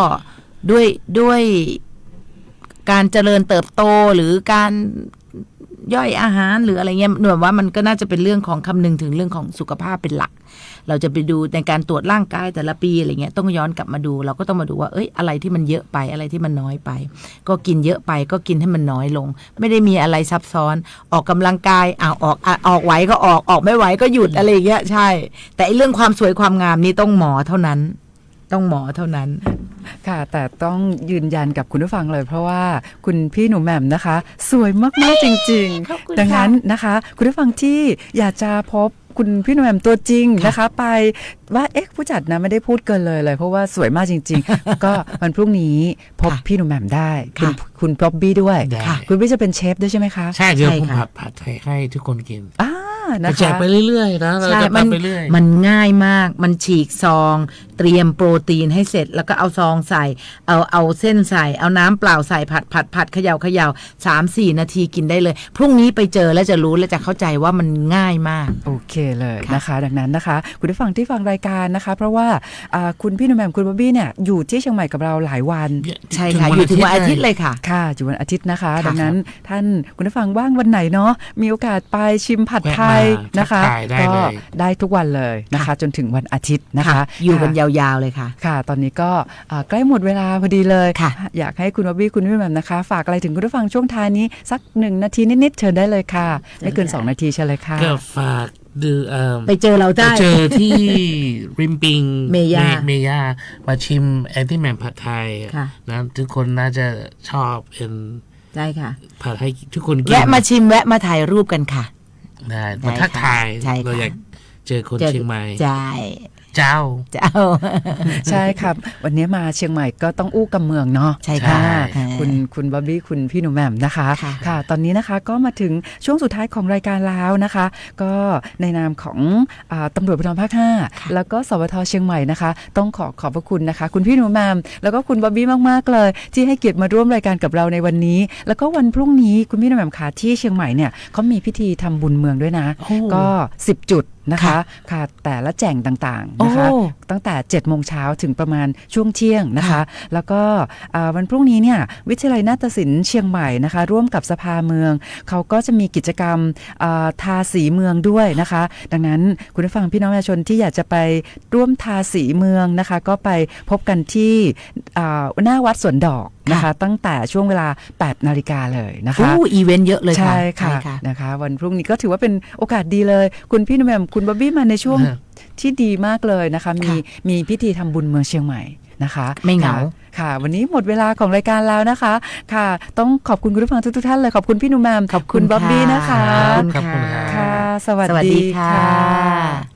ด้วยการเจริญเติบโตหรือการย่อยอาหารหรืออะไรเงี้ยหนูว่ามันก็น่าจะเป็นเรื่องของคำนึงถึงเรื่องของสุขภาพเป็นหลัก เราจะไปดูในการตรวจร่างกายแต่ละปีอะไรเงี้ยต้องย้อนกลับมาดูเราก็ต้องมาดูว่าอะไรที่มันเยอะไปอะไรที่มันน้อยไป ก็กินเยอะไปก็กินให้มันน้อยลง ไม่ได้มีอะไรซับซ้อนออกกำลังกายออกไหวก็ออกไม่ไหวก็หยุดอะไรเงี้ยใช่แต่เรื่องความสวยความงามนี่ต้องหมอเท่านั้นค่ะแต่ต้องยืนยันกับคุณผู้ฟังเลยเพราะว่าคุณพี่หนูแหม่มนะคะ สวยมากๆจริง ขอบคุณ ๆ ดังนั้นนะคะ คุณผู้ฟังที่อยากจะพบคุณพี่หนูแหม่มตัวจริงนะคะ ไปว่าผู้จัดนะไม่ได้พูดเกินเลยเพราะว่าสวยมากจริง ๆ ก็วันพรุ่งนี้พบพี่หนูแหม่มได้คุณป๊อบบี้ด้วย ได้ คุณพี่จะเป็นเชฟด้วยใช่ไหมคะ ใช่เดี๋ยวผม ใช่ค่ะ ผัดให้ทุกคนกิน นะ แจ คะ กไปเรื่อยๆนะเรา ใช่ จะ มัน ทำไปเรื่อย มันง่ายมากมันฉีกซองเตรียมโปรตีนให้เสร็จแล้วก็เอาซองใส่เอาเส้นใส่เอาน้ำเปล่าใส่ผัดเขย่า3-4 นาทีกินได้เลยพรุ่งนี้ไปเจอแล้วจะรู้และจะเข้าใจว่ามันง่ายมาก โอเคเลยนะคะ ดังนั้นนะคะคุณผู้ฟังที่ฟังรายการนะคะ เพราะว่าคุณพี่หนุ่มแหม่มคุณบ๊อบบี้เนี่ยอยู่ที่เชียงใหม่กับเราหลายวัน ๆ ใช่ค่ะอยู่ถึงวันอาทิตย์เลยค่ะ ค่ะอยู่วันอาทิตย์นะคะ ค่ะ ดังนั้นท่านคุณผู้ฟังว่างวันไหนเนาะมีโอกาสไปชิมผัดไทย แวะมา นะคะ ทักทายได้ ก็ เลย ได้ทุกวันเลยนะคะ จนถึงวันอาทิตย์นะคะ อยู่กัน ค่ะ ยาวๆเลยค่ะ ค่ะ ตอนนี้ก็ใกล้หมดเวลาพอดีเลย ค่ะ อยากให้คุณบ๊อบบี้คุณพี่แหม่มนะคะ ฝากอะไรถึงคุณผู้ฟังช่วงท้ายนี้สัก1 นาทีนิดๆเชิญได้เลยค่ะ ไม่เกิน2 นาทีเชิญเลยค่ะ ก็ฝากดูไปเจอเรา ไป ได้ เจอที่ริมปิง เมย่า เมย่ามาชิมแอนตี้แมนผัดไทย ค่ะ นะทุกคนน่าจะชอบเป็น ได้ค่ะ ผัดให้ทุกคนกิน แวะมาชิมแวะมาถ่ายรูปกันค่ะ ได้มาทักทาย ใช่ค่ะ เราอยากเจอคนเชียงใหม่ ใช่ เจ้า ใช่ครับ วันนี้มาเชียงใหม่ก็ต้องอู้กับเมืองเนาะ ใช่ค่ะ คุณบ๊อบบี้คุณพี่หนูแหม่มนะคะ ค่ะ ค่ะ ตอนนี้นะคะก็มาถึงช่วงสุดท้ายของรายการแล้วนะคะ ก็ในนามของตำรวจภูธรภาค 5แล้วก็สวทเชียงใหม่นะคะ ต้องขอบพระคุณนะคะ คุณพี่หนูแหม่มแล้วก็คุณบ๊อบบี้มากๆเลย ที่ให้เกียรติมาร่วมรายการกับเราในวันนี้ แล้วก็วันพรุ่งนี้คุณพี่หนูแหม่มค่ะที่เชียงใหม่เนี่ยเขามีพิธีทำบุญเมืองด้วยนะ โอ้ ก็10 จุดนะคะค่ะแต่ละแจ่งต่างๆนะคะ โอ้ ตั้งแต่7 โมงเช้าถึงประมาณช่วงเที่ยงนะคะ แล้วก็วันพรุ่งนี้เนี่ยวิทยาลัยนาฏศิลป์เชียงใหม่นะคะ ร่วมกับสภาเมืองเขาก็จะมีกิจกรรมทาสีเมืองด้วยนะคะ ดังนั้นคุณผู้ฟังพี่น้องประชาชนที่อยากจะไปร่วมทาสีเมืองนะคะ ก็ไปพบกันที่หน้าวัดสวนดอกนะคะ ตั้งแต่ช่วงเวลา 8 นาฬิกาเลยนะคะ อีเวนต์เยอะเลยค่ะ ใช่ค่ะนะคะวันพรุ่งนี้ก็ถือว่าเป็นโอกาสดีเลยคุณพี่หนุ่มแหม่มคุณบ๊อบบี้มาในช่วง ที่ดีมากเลยนะคะมีพิธีทำบุญเมืองเชียงใหม่นะคะ ไม่เหงา ค่ะ วันนี้หมดเวลาของรายการแล้วนะคะค่ะ ต้องขอบคุณคุณผู้ฟังทุกท่านเลยขอบคุณพี่หนุ่มแหม่ม ขอบคุณ บ๊อบบี้นะคะ ขอบคุณค่ะ ค่ะ สวัส สวัส ดี ดี ค่ะ ค่ะ